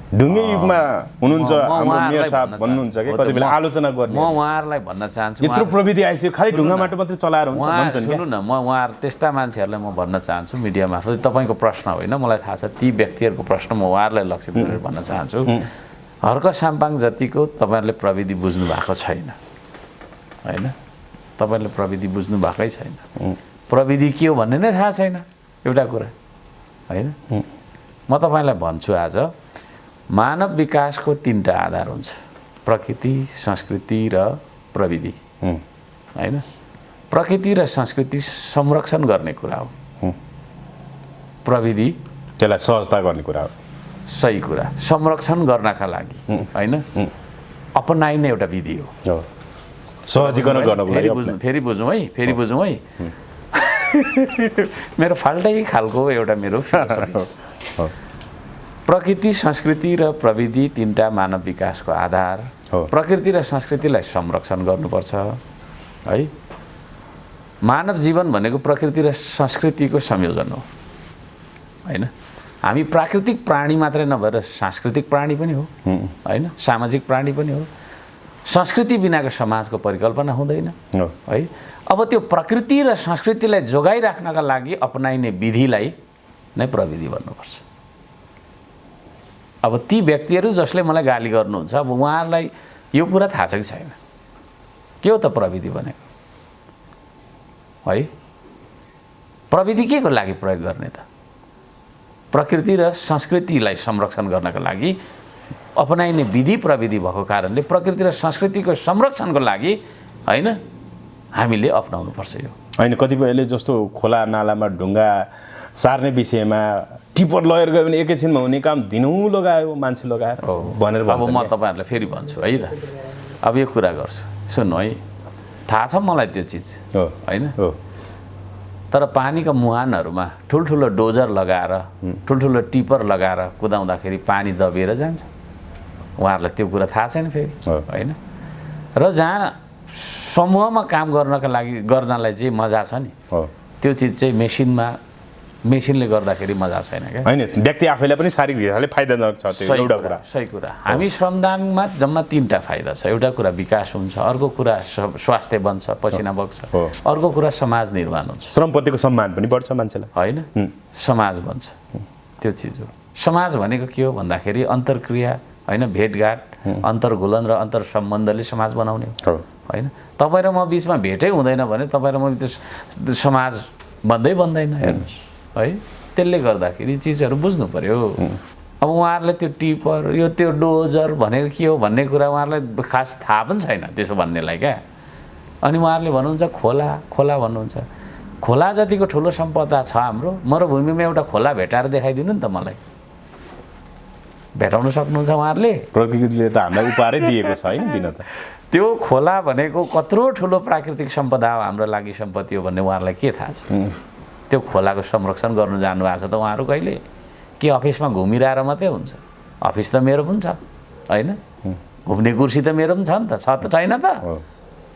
ढुङ्गे युगमा हुनुहुन्छ हाम्रो मेयर साहब भन्नुहुन्छ कि कतिबेला आलोचना गर्ने। म उहाँहरूलाई भन्न चाहन्छु, यत्रो प्रविधि आइसक्यो, खालि ढुङ्गा माटो मात्रै चलाएर हुन्छ भन्छन्। सुन्नु न, म उहाँहरू त्यस्ता मान्छेहरूलाई म भन्न चाहन्छु मिडिया मार्फत, तपाईँको प्रश्न होइन मलाई थाहा छ, ती व्यक्तिहरूको प्रश्न म उहाँहरूलाई लक्षित गरेर भन्न चाहन्छु। हर्क साम्पाङ जतिको तपाईँहरूले प्रविधि बुझ्नु भएको छैन होइन? तपाईँले प्रविधि बुझ्नु भएकै छैन। प्रविधि के हो भन्ने नै थाहा छैन एउटा कुरा होइन? म तपाईँलाई भन्छु, आज मानव विकासको 3टा आधार हुन्छ, प्रकृति, संस्कृति र प्रविधि होइन? प्रकृति र संस्कृति संरक्षण गर्ने कुरा हो, प्रविधि त्यसलाई सहजता गर्ने कुरा हो। सही कुरा, संरक्षण गर्नका लागि होइन अपनाइने एउटा विधि हो। सहजीकरण गर्नको लागि फेरि बुझौँ है मेरो फाल्टै खालको एउटा मेरो फिलोसफी छ। प्रकृति, संस्कृति र प्रविधि 3टा मानव विकासको आधार। प्रकृति र संस्कृतिलाई संरक्षण गर्नुपर्छ है। मानव जीवन भनेको प्रकृति र संस्कृतिको संयोजन हो होइन? हामी प्राकृतिक प्राणी मात्रै नभएर सांस्कृतिक प्राणी पनि हो होइन? सामाजिक प्राणी पनि हो। संस्कृति बिनाको समाजको परिकल्पना हुँदैन है। अब त्यो प्रकृति र संस्कृतिलाई जोगाइराख्नका लागि अपनाइने विधिलाई नै प्रविधि भन्नुपर्छ। अब ती व्यक्तिहरू जसले मलाई गाली गर्नुहुन्छ, अब उहाँहरूलाई यो कुरा थाहा छ कि छैन के हो त प्रविधि भनेको है? प्रविधि के को लागि प्रयोग गर्ने त? प्रकृति र संस्कृतिलाई संरक्षण गर्नका लागि अपनाइने विधि प्रविधि भएको कारणले प्रकृति र संस्कृतिको संरक्षणको लागि होइन हामीले अपनाउनु पर्छ यो होइन। कतिपयले जस्तो खोला नालामा ढुङ्गा सार्ने विषयमा टिपर लगेर गयो भने एकैछिनमा हुने काम दिनौँ लगायो मान्छे लगाएर भनेर भन्छ। अब म तपाईँहरूलाई फेरि भन्छु है त, अब यो कुरा गर्छु सुन्नु है, थाहा छ मलाई त्यो चिज होइन? तर पानीका मुहानहरूमा ठुल्ठुलो डोजर लगाएर, ठुल्ठुलो टिपर लगाएर कुदाउँदाखेरि पानी दबिएर जान्छ। उहाँहरूलाई त्यो कुरा थाहा छैन फेरि होइन? र जहाँ समूहमा काम गर्नलाई चाहिँ मजा छ नि, त्यो चिज चाहिँ मेसिनले गर्दाखेरि मजा छैन क्या होइन? व्यक्ति आफैलाई पनि शारीरिक हिसाबले फाइदाजनक छ। त्यो एउटा कुरा सही कुरा। हामी श्रमदानमा जम्मा 3टा फाइदा छ। एउटा कुरा विकास हुन्छ, अर्को कुरा स्वास्थ्य बन्छ, पसिना बग्छ, अर्को कुरा समाज निर्माण हुन्छ, श्रमप्रतिको सम्मान पनि बढ्छ मान्छेलाई होइन? समाज बन्छ, त्यो चिज हो। समाज भनेको के हो भन्दाखेरि अन्तर्क्रिया होइन, भेटघाट, अन्तर्घुलन र अन्तर सम्बन्धले समाज बनाउने हो होइन? तपाईँ र म बिचमा भेटै हुँदैन भने तपाईँ र म त्यो समाज बन्दैन हेर्नुहोस् है? त्यसले गर्दाखेरि चिजहरू बुझ्नु पर्यो। अब उहाँहरूले त्यो टिपर यो त्यो डोजर भनेको के हो भन्ने कुरा उहाँहरूलाई खास थाहा पनि छैन त्यसो भन्नेलाई क्या। अनि उहाँहरूले भन्नुहुन्छ खोला भन्नुहुन्छ। खोला जतिको ठुलो सम्पदा छ हाम्रो, मरुभूमिमा एउटा खोला भेटाएर देखाइदिनु नि त मलाई, भेटाउन सक्नुहुन्छ उहाँहरूले? प्रकृतिले त हामीलाई उपहारै दिएको छ होइन दिन त। त्यो खोला भनेको कत्रो ठुलो प्राकृतिक सम्पदा हो, हाम्रो लागि सम्पत्ति हो भन्ने उहाँहरूलाई के थाहा छ? त्यो खोलाको संरक्षण गर्नु जानुभएको छ त उहाँहरू कहिले? के अफिसमा घुमिरहेर मात्रै हुन्छ? अफिस त मेरो पनि छ होइन? घुम्ने कुर्सी त मेरो पनि छ नि त, छ त छैन त?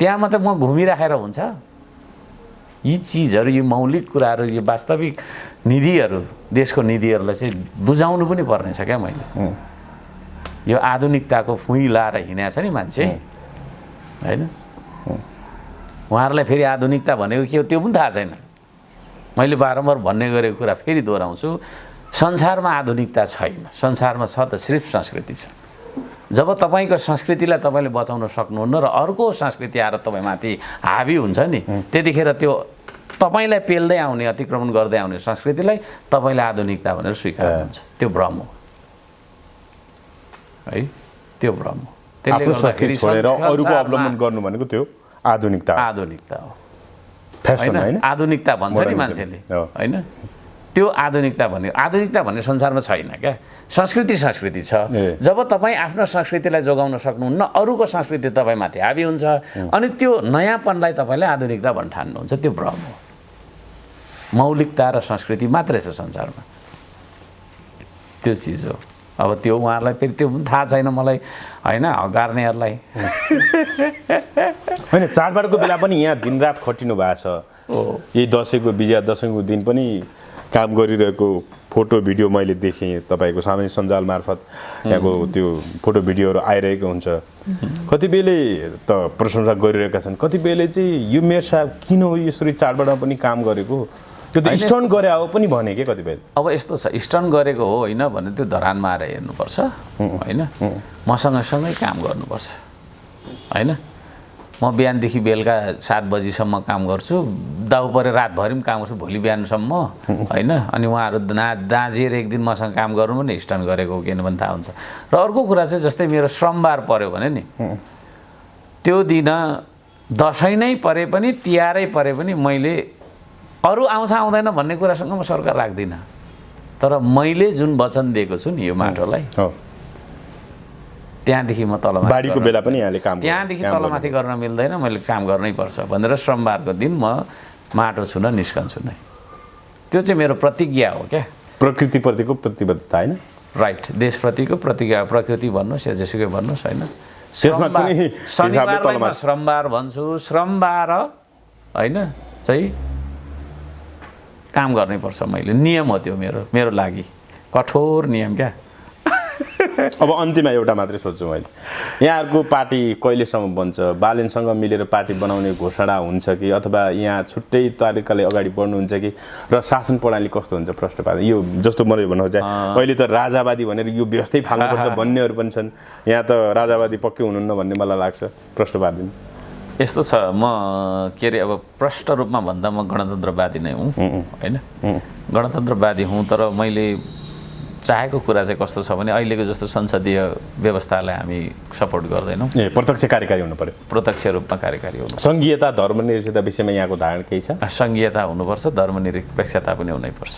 त्यहाँ मात्रै म घुमिराखेर हुन्छ? यी चिजहरू, यी मौलिक कुराहरू, यो वास्तविक निधिहरू, देशको निधिहरूलाई चाहिँ बुझाउनु पनि पर्ने छ क्या मैले। यो आधुनिकताको फुइँ लाएर हिँडेको छ नि मान्छे, होइन? उहाँहरूलाई फेरि आधुनिकता भनेको के हो त्यो पनि थाहा छैन। मैले बारम्बार भन्ने गरेको कुरा फेरि दोहोऱ्याउँछु, संसारमा आधुनिकता छैन, संसारमा छ त सिर्फ संस्कृति छ। जब तपाईँको संस्कृतिलाई तपाईँले बचाउन सक्नुहुन्न र अर्को संस्कृति आएर तपाईँमाथि हावी हुन्छ नि, त्यतिखेर त्यो तपाईँलाई पेल्दै आउने, अतिक्रमण गर्दै आउने संस्कृतिलाई तपाईँले आधुनिकता भनेर स्वीकार्नुहुन्छ। त्यो भ्रम हो है, त्यो भ्रम हो। त्यसले गर्दाखेरि छोडेर अरूको अवलम्बन गर्नु भनेको त्यो आधुनिकता हो, फ्यासन हैन? आधुनिकता भन्छ नि मान्छेले, होइन? त्यो आधुनिकता भन्ने संसारमा छैन क्या। संस्कृति छ। जब तपाईँ आफ्नो संस्कृतिलाई जोगाउन सक्नुहुन्न, अरूको संस्कृति तपाईँमाथि हावी हुन्छ, अनि त्यो नयाँपनलाई तपाईँले आधुनिकता भन्न ठान्नुहुन्छ। त्यो भ्रम हो। मौलिकता र संस्कृति मात्रै छ संसारमा, त्यो चिज हो। अब त्यो उहाँहरूलाई फेरि त्यो पनि थाहा छैन मलाई, होइन? हगार्नेहरूलाई होइन, चाडबाडको बेला पनि यहाँ दिनरात खटिनु भएको छ। यही दसैँको विजया दशमीको दिन पनि काम गरिरहेको फोटो भिडियो मैले देखेँ। तपाईँको सामाजिक सञ्जाल मार्फत यहाँको त्यो फोटो भिडियोहरू आइरहेको हुन्छ। कतिपयले त प्रशंसा गरिरहेका छन्, कतिपयले चाहिँ यो मेयर साहब किन हो यसरी चाडबाडमा पनि काम गरेको, त्यो त स्टन्ट गरे हो पनि भने के कतिपय। अब यस्तो छ, स्टन्ट गरेको हो होइन भने त्यो धरानमा आएर हेर्नुपर्छ, होइन? मसँग सँगै काम गर्नुपर्छ, होइन? म बिहानदेखि बेलुका 7 बजीसम्म काम गर्छु, दाउ परे रातभरि पनि काम गर्छु, भोलि बिहानसम्म, होइन? अनि उहाँहरू दाँजिएर एक दिन मसँग काम गर्नु पनि स्टन्ट गरेको हो किन पनि थाहा हुन्छ। र अर्को कुरा चाहिँ जस्तै मेरो श्रमबार पऱ्यो भने नि, त्यो दिन दसैँ नै परे पनि तिहारै परे पनि मैले अरू आउँछ आउँदैन भन्ने कुरासँग म सरकार राख्दिनँ, तर मैले जुन वचन दिएको छु नि यो माटोलाई, त्यहाँदेखि म तल बाढीको बेला पनि यहाँले काम, त्यहाँदेखि तलमाथि गर्न मिल्दैन, मैले काम गर्नै पर्छ भनेर श्रमबारको दिन म माटो छुन निस्कन्छु नै। त्यो चाहिँ मेरो प्रतिज्ञा हो क्या, प्रकृतिप्रतिको प्रतिबद्धता, होइन? राइट, देशप्रतिको प्रतिज्ञा, प्रकृति भन्नुहोस् या जेसुकै भन्नुहोस्, होइन? शनिबारलाई म श्रमबार भन्छु, श्रमबार होइन चाहिँ काम गर्नै पर्छ मैले, नियम हो त्यो मेरो लागि, कठोर नियम क्या। अब अन्तिममा एउटा मात्रै सोध्छु मैले, यहाँहरूको पार्टी कहिलेसम्म बन्छ? बालेनसँग मिलेर पार्टी बनाउने घोषणा हुन्छ कि अथवा यहाँ छुट्टै तरिकाले अगाडि बढ्नुहुन्छ कि, र शासन प्रणाली कस्तो हुन्छ? प्रश्न पार्दै यो जस्तो मैले भन्नु खोजेँ, अहिले त राजावादी भनेर यो व्यवस्थै फाल्नुपर्छ भन्नेहरू पनि छन्, यहाँ त राजावादी पक्कै हुनुहुन्न भन्ने मलाई लाग्छ। प्रश्न पार्दिनु। यस्तो छ, म के अरे अब प्रष्ट रूपमा भन्दा म गणतन्त्रवादी नै हुँ, होइन? गणतन्त्रवादी हुँ, तर मैले चाहेको कुरा चाहिँ कस्तो छ भने अहिलेको जस्तो संसदीय व्यवस्थालाई हामी सपोर्ट गर्दैनौँ। प्रत्यक्ष कार्यकारी हुनु पर्यो, प्रत्यक्ष रूपमा कार्यकारी हुनु। सङ्घीयता धर्मनिरपेक्षता विषयमा यहाँको धारणा केही छ? सङ्घीयता हुनुपर्छ, धर्मनिरपेक्षता पनि हुनैपर्छ।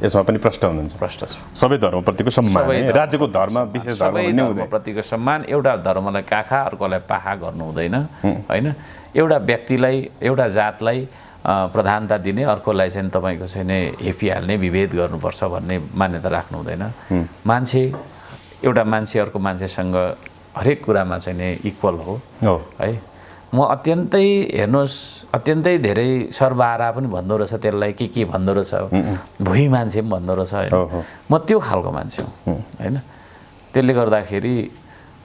यसमा पनि प्रष्ट हुनुहुन्छ? प्रष्ट छु। सबै धर्मप्रतिको सम्मान, राज्यको धर्म विशेष धर्मप्रतिको सम्मान, एउटा धर्मलाई काखा अर्कोलाई पाखा गर्नु हुँदैन, होइन? एउटा व्यक्तिलाई, एउटा जातलाई प्रधानता दिने, अर्कोलाई चाहिँ तपाईँको चाहिँ हेपिहाल्ने, विभेद गर्नुपर्छ भन्ने मान्यता राख्नु हुँदैन। मान्छे, एउटा मान्छे अर्को मान्छेसँग हरेक कुरामा चाहिँ इक्वल हो है। म अत्यन्तै हेर्नुहोस्, अत्यन्तै धेरै सर्वहारा पनि भन्दो रहेछ त्यसलाई, के भन्दो रहेछ, भुइँ मान्छे पनि भन्दो रहेछ, होइन? म त्यो खालको मान्छे हुँ, होइन? त्यसले गर्दाखेरि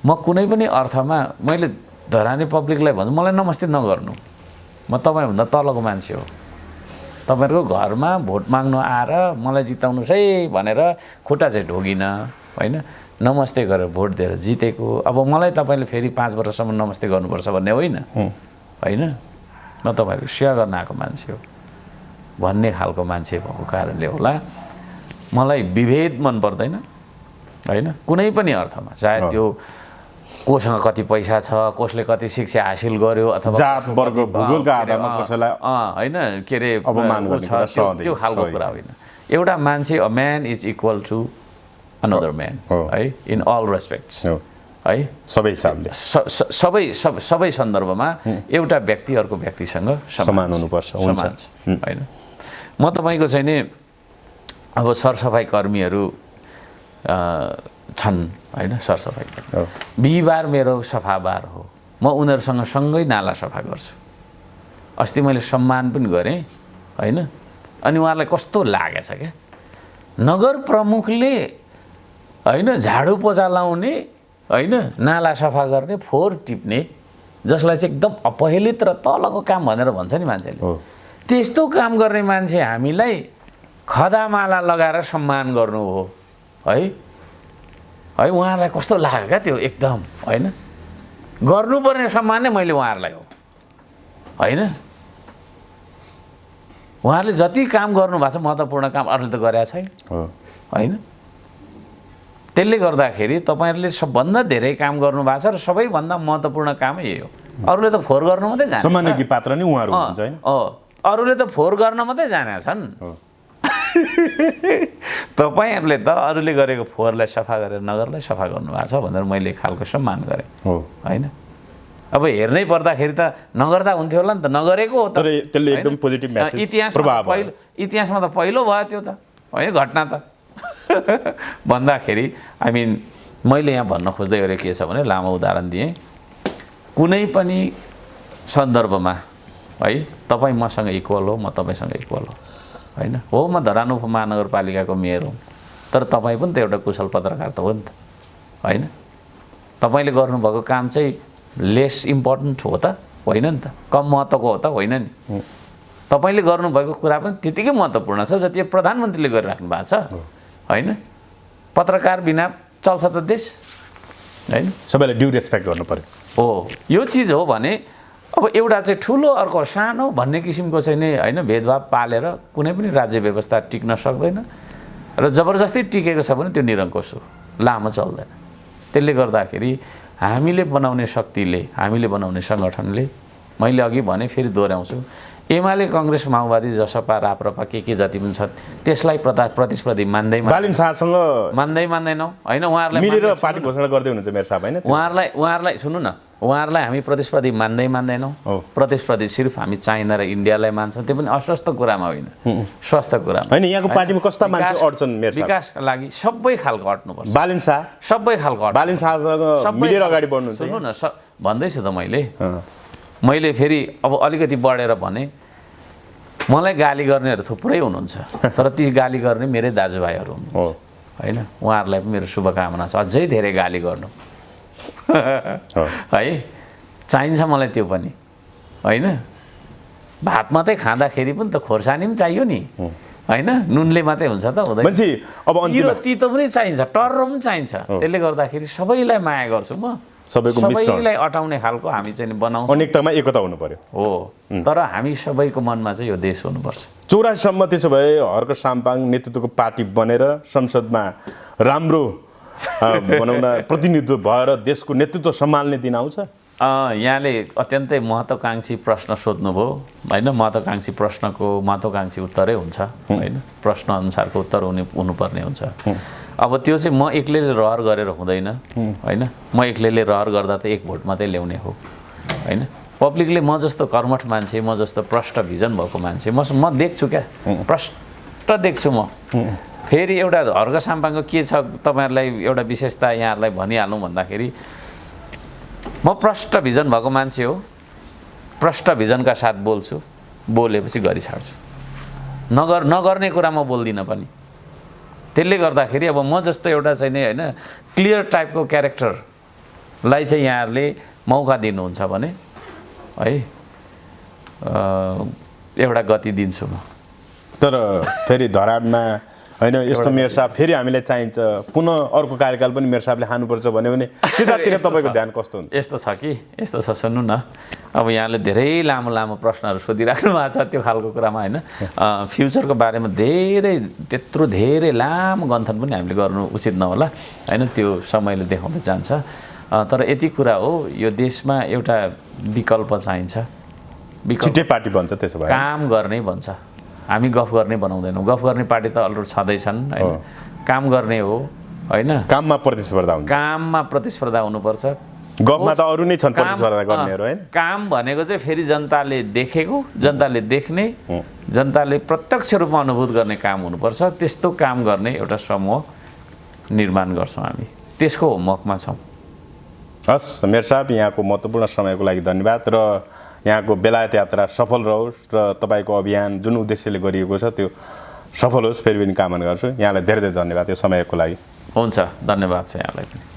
म कुनै पनि अर्थमा मैले धरानी पब्लिकलाई भन्छु, मलाई नमस्ते नगर्नु, म तपाईँभन्दा तलको मान्छे हो। तपाईँहरूको घरमा भोट माग्नु आएर मलाई जिताउनुहोस् है भनेर खुट्टा चाहिँ ढोगिनँ, होइन? नमस्ते गरेर भोट दिएर जितेको। अब मलाई तपाईँले फेरि 5 वर्षसम्म नमस्ते गर्नुपर्छ भन्ने होइन, होइन? म तपाईँहरूको सेवा गर्न आएको मान्छे हो भन्ने खालको मान्छे भएको कारणले होला मलाई विभेद मन पर्दैन, होइन? कुनै पनि अर्थमा, चाहे त्यो कोसँग कति पैसा छ, कसले कति शिक्षा हासिल गर्यो, अथवा जात वर्ग भूगोलका आधारमा कसैलाई होइन के अरे अपमान गर्ने, त्यो खालको कुरा होइन। एउटा मान्छे, a man is equal to another man, है, इन अल रेस्पेक्ट्स, है? सबै हिसाबले, सबै सन्दर्भमा एउटा व्यक्ति अर्को व्यक्तिसँग समान हुनुपर्छ, होइन? म तपाईँको चाहिँ नि अब सरसफाइ कर्मीहरू छन्, होइन? सरसफाइ बिहिबार मेरो सफाबार हो, म उनीहरूसँग सँगै नाला सफा गर्छु। अस्ति मैले सम्मान पनि गरेँ, होइन अनि उहाँलाई कस्तो लागेछ क्या नगर प्रमुखले होइन झाडु पोछा लाउने होइन नाला सफा गर्ने फोहोर टिप्ने जसलाई चाहिँ एकदम अपहेलित र तलको काम भनेर भन्छ नि मान्छेले त्यस्तो काम गर्ने मान्छे हामीलाई खदामाला लगाएर सम्मान गर्नु हो है है उहाँहरूलाई कस्तो लाग्यो क्या त्यो एकदम होइन गर्नुपर्ने सम्मान नै मैले उहाँहरूलाई हो होइन उहाँहरूले जति काम गर्नुभएको छ महत्त्वपूर्ण काम अरूले त गरेका छैन होइन त्यसले गर्दाखेरि तपाईँहरूले सबभन्दा धेरै काम गर्नुभएको छ र सबैभन्दा महत्त्वपूर्ण काम यही हो अरूले त फोहोर गर्नु मात्रै जान्छ सम्माननीय पात्र नै उहाँहरू हुन्छ हैन अरूले त फोहोर गर्न मात्रै जानेका छन् तपाईँहरूले त अरूले गरेको फोहोरलाई सफा गरेर नगरलाई सफा गर्नुभएको छ भनेर मैले खालको सम्मान गरेँ होइन अब हेर्नै पर्दाखेरि त नगर्दा हुन्थ्यो होला नि त नगरेको हो त त्यसले एकदम पोजिटिभ मेसेज इतिहासमा त पहिलो भयो त्यो त होइन घटना त भन्दाखेरि आई मिन मैले यहाँ भन्न खोज्दै गरेको के छ भने लामो उदाहरण दिएँ कुनै पनि सन्दर्भमा है तपाईँ मसँग इक्वल हो म तपाईँसँग इक्वल हो होइन हो म धरान उपमहानगरपालिकाको मेयर हुँ तर तपाईँ पनि त एउटा कुशल पत्रकार त हो नि त होइन तपाईँले गर्नुभएको काम चाहिँ लेस इम्पोर्टेन्ट हो त होइन नि त कम महत्त्वको हो त होइन नि तपाईँले गर्नुभएको कुरा पनि त्यतिकै महत्त्वपूर्ण छ जति प्रधानमन्त्रीले गरिराख्नु भएको छ होइन पत्रकार बिना चल्छ त देश होइन सबैलाई ड्यु रेस्पेक्ट गर्नु पर्यो हो यो चिज हो भने अब एउटा चाहिँ ठुलो अर्को सानो भन्ने किसिमको चाहिँ नि होइन भेदभाव पालेर कुनै पनि राज्य व्यवस्था टिक्न सक्दैन र जबरजस्ती टिकेको छ भने त्यो निरङ्कुश हो लामो चल्दैन त्यसले गर्दाखेरि हामीले बनाउने शक्तिले हामीले बनाउने सङ्गठनले मैले अघि भने फेरि दोहोऱ्याउँछु एमाले कांग्रेस माओवादी जसपा राप्रपा के जति पनि छ त्यसलाई प्रतिस्पर्धी मान्दैनौँ होइन उहाँहरूलाई मिलेर पार्टी घोषणा गर्दै हुनुहुन्छ मेरो साहब हैन उहाँहरूलाई सुन्नु न उहाँहरूलाई हामी प्रतिस्पर्धी मान्दैनौँ प्रतिस्पर्धी सिर्फ हामी चाइना र इन्डियालाई मान्छौँ त्यो पनि अस्वस्थ कुरामा होइन स्वस्थ कुरामा हैन यहाँको पार्टीमा कस्ता मान्छे अड्छन् मेरो साहब विकासका लागि सबै खालको अड्नुपर्छ बालिन शाह सबै खालको बालिन शाहसँग मिलेर अगाडि बढ्नुहुन्छ सुन्नु न भन्दैछु त मैले फेरि अब अलिकति बढेर भने मलाई गाली गर्नेहरू थुप्रै हुनुहुन्छ तर ती गाली गर्ने मेरै दाजुभाइहरू हुनुहुन्छ होइन उहाँहरूलाई पनि मेरो शुभकामना छ अझै धेरै गाली गर्नु है चाहिन्छ मलाई त्यो पनि होइन भात मात्रै खाँदाखेरि पनि त खोर्सानी पनि चाहियो नि होइन नुनले मात्रै हुन्छ त हुँदैन अब तितो पनि चाहिन्छ टर्रो पनि चाहिन्छ त्यसले गर्दाखेरि सबैलाई माया गर्छु म सबैलाई अटाउने खालको हामी चाहिँ बनाउँछौँ अनेकतामा एकता हुनु पर्यो हो तर हामी सबैको मनमा चाहिँ यो देश हुनुपर्छ 84 सम्म त्यसो भए हर्क साम्पाङ नेतृत्वको पार्टी बनेर संसदमा राम्रो भनौँ न प्रतिनिधित्व भएर देशको नेतृत्व सम्हाल्ने दिन आउँछ यहाँले अत्यन्तै महत्त्वकांक्षी प्रश्न सोध्नुभयो होइन महत्त्वकांक्षी प्रश्नको महत्त्वकांक्षी उत्तरै हुन्छ होइन प्रश्न अनुसारको उत्तर हुनुपर्ने हुन्छ अब त्यो चाहिँ म एक्लैले रहर गरेर हुँदैन होइन म एक्लैले रहर गर्दा त एक भोट मात्रै ल्याउने हो होइन पब्लिकले म जस्तो कर्मठ मान्छे म जस्तो प्रष्ट भिजन भएको मान्छे म देख्छु क्या प्रष्ट देख्छु म फेरि एउटा हर्क साम्पाङको के छ तपाईँहरूलाई एउटा विशेषता यहाँहरूलाई भनिहालौँ भन्दाखेरि म प्रष्ट भिजन भएको मान्छे हो प्रष्ट भिजनका साथ बोल्छु बोलेपछि गरिछाड्छु नगर्ने कुरा म बोल्दिनँ पनि त्यसले गर्दाखेरि अब म जस्तो एउटा चाहिँ नि होइन क्लियर टाइपको क्यारेक्टरलाई चाहिँ यहाँहरूले मौका दिनुहुन्छ भने है एउटा गति दिन्छु म तर फेरि धरानमा होइन यस्तो मेयर साहब फेरि हामीलाई चाहिन्छ पुनः अर्को कार्यकाल पनि मेयर साहबले खानुपर्छ भन्यो भने त्यतातिर तपाईँको ध्यान कस्तो हुन्छ यस्तो छ कि यस्तो छ सुन्नु न अब यहाँले धेरै लामो प्रश्नहरू सोधिराख्नु भएको छ त्यो खालको कुरामा होइन फ्युचरको बारेमा त्यत्रो धेरै लामो गन्थन पनि हामीले गर्नु उचित नहोला होइन त्यो समयले देखाउँदै जान्छ तर यति कुरा हो यो देशमा एउटा विकल्प चाहिन्छ छिट्टै पार्टी भन्छ त्यसो भए काम गर्ने भन्छ हामी गफ गर्ने बनाउँदैनौँ गफ गर्ने पार्टी त अलरेडी छँदैछन् होइन काम गर्ने हो होइन काममा प्रतिस्पर्धा हुनुपर्छ गफमा त अरू नै छन् प्रतिस्पर्धा गर्नेहरू हैन काम भनेको चाहिँ फेरि जनताले देखेको जनताले देख्ने जनताले प्रत्यक्ष रूपमा अनुभूत गर्ने काम हुनुपर्छ त्यस्तो काम गर्ने एउटा समूह निर्माण गर्छौँ हामी त्यसको होमवर्कमा छौँ हस् मेयर साहब यहाँको महत्त्वपूर्ण समयको लागि धन्यवाद र यहाँको बेलायत यात्रा सफल रहोस् र तपाईँको अभियान जुन उद्देश्यले गरिएको छ त्यो सफल होस् फेरि पनि कामना गर्छु। यहाँलाई धेरै धेरै धन्यवाद यो समयको लागि। हुन्छ, धन्यवाद छ यहाँलाई पनि।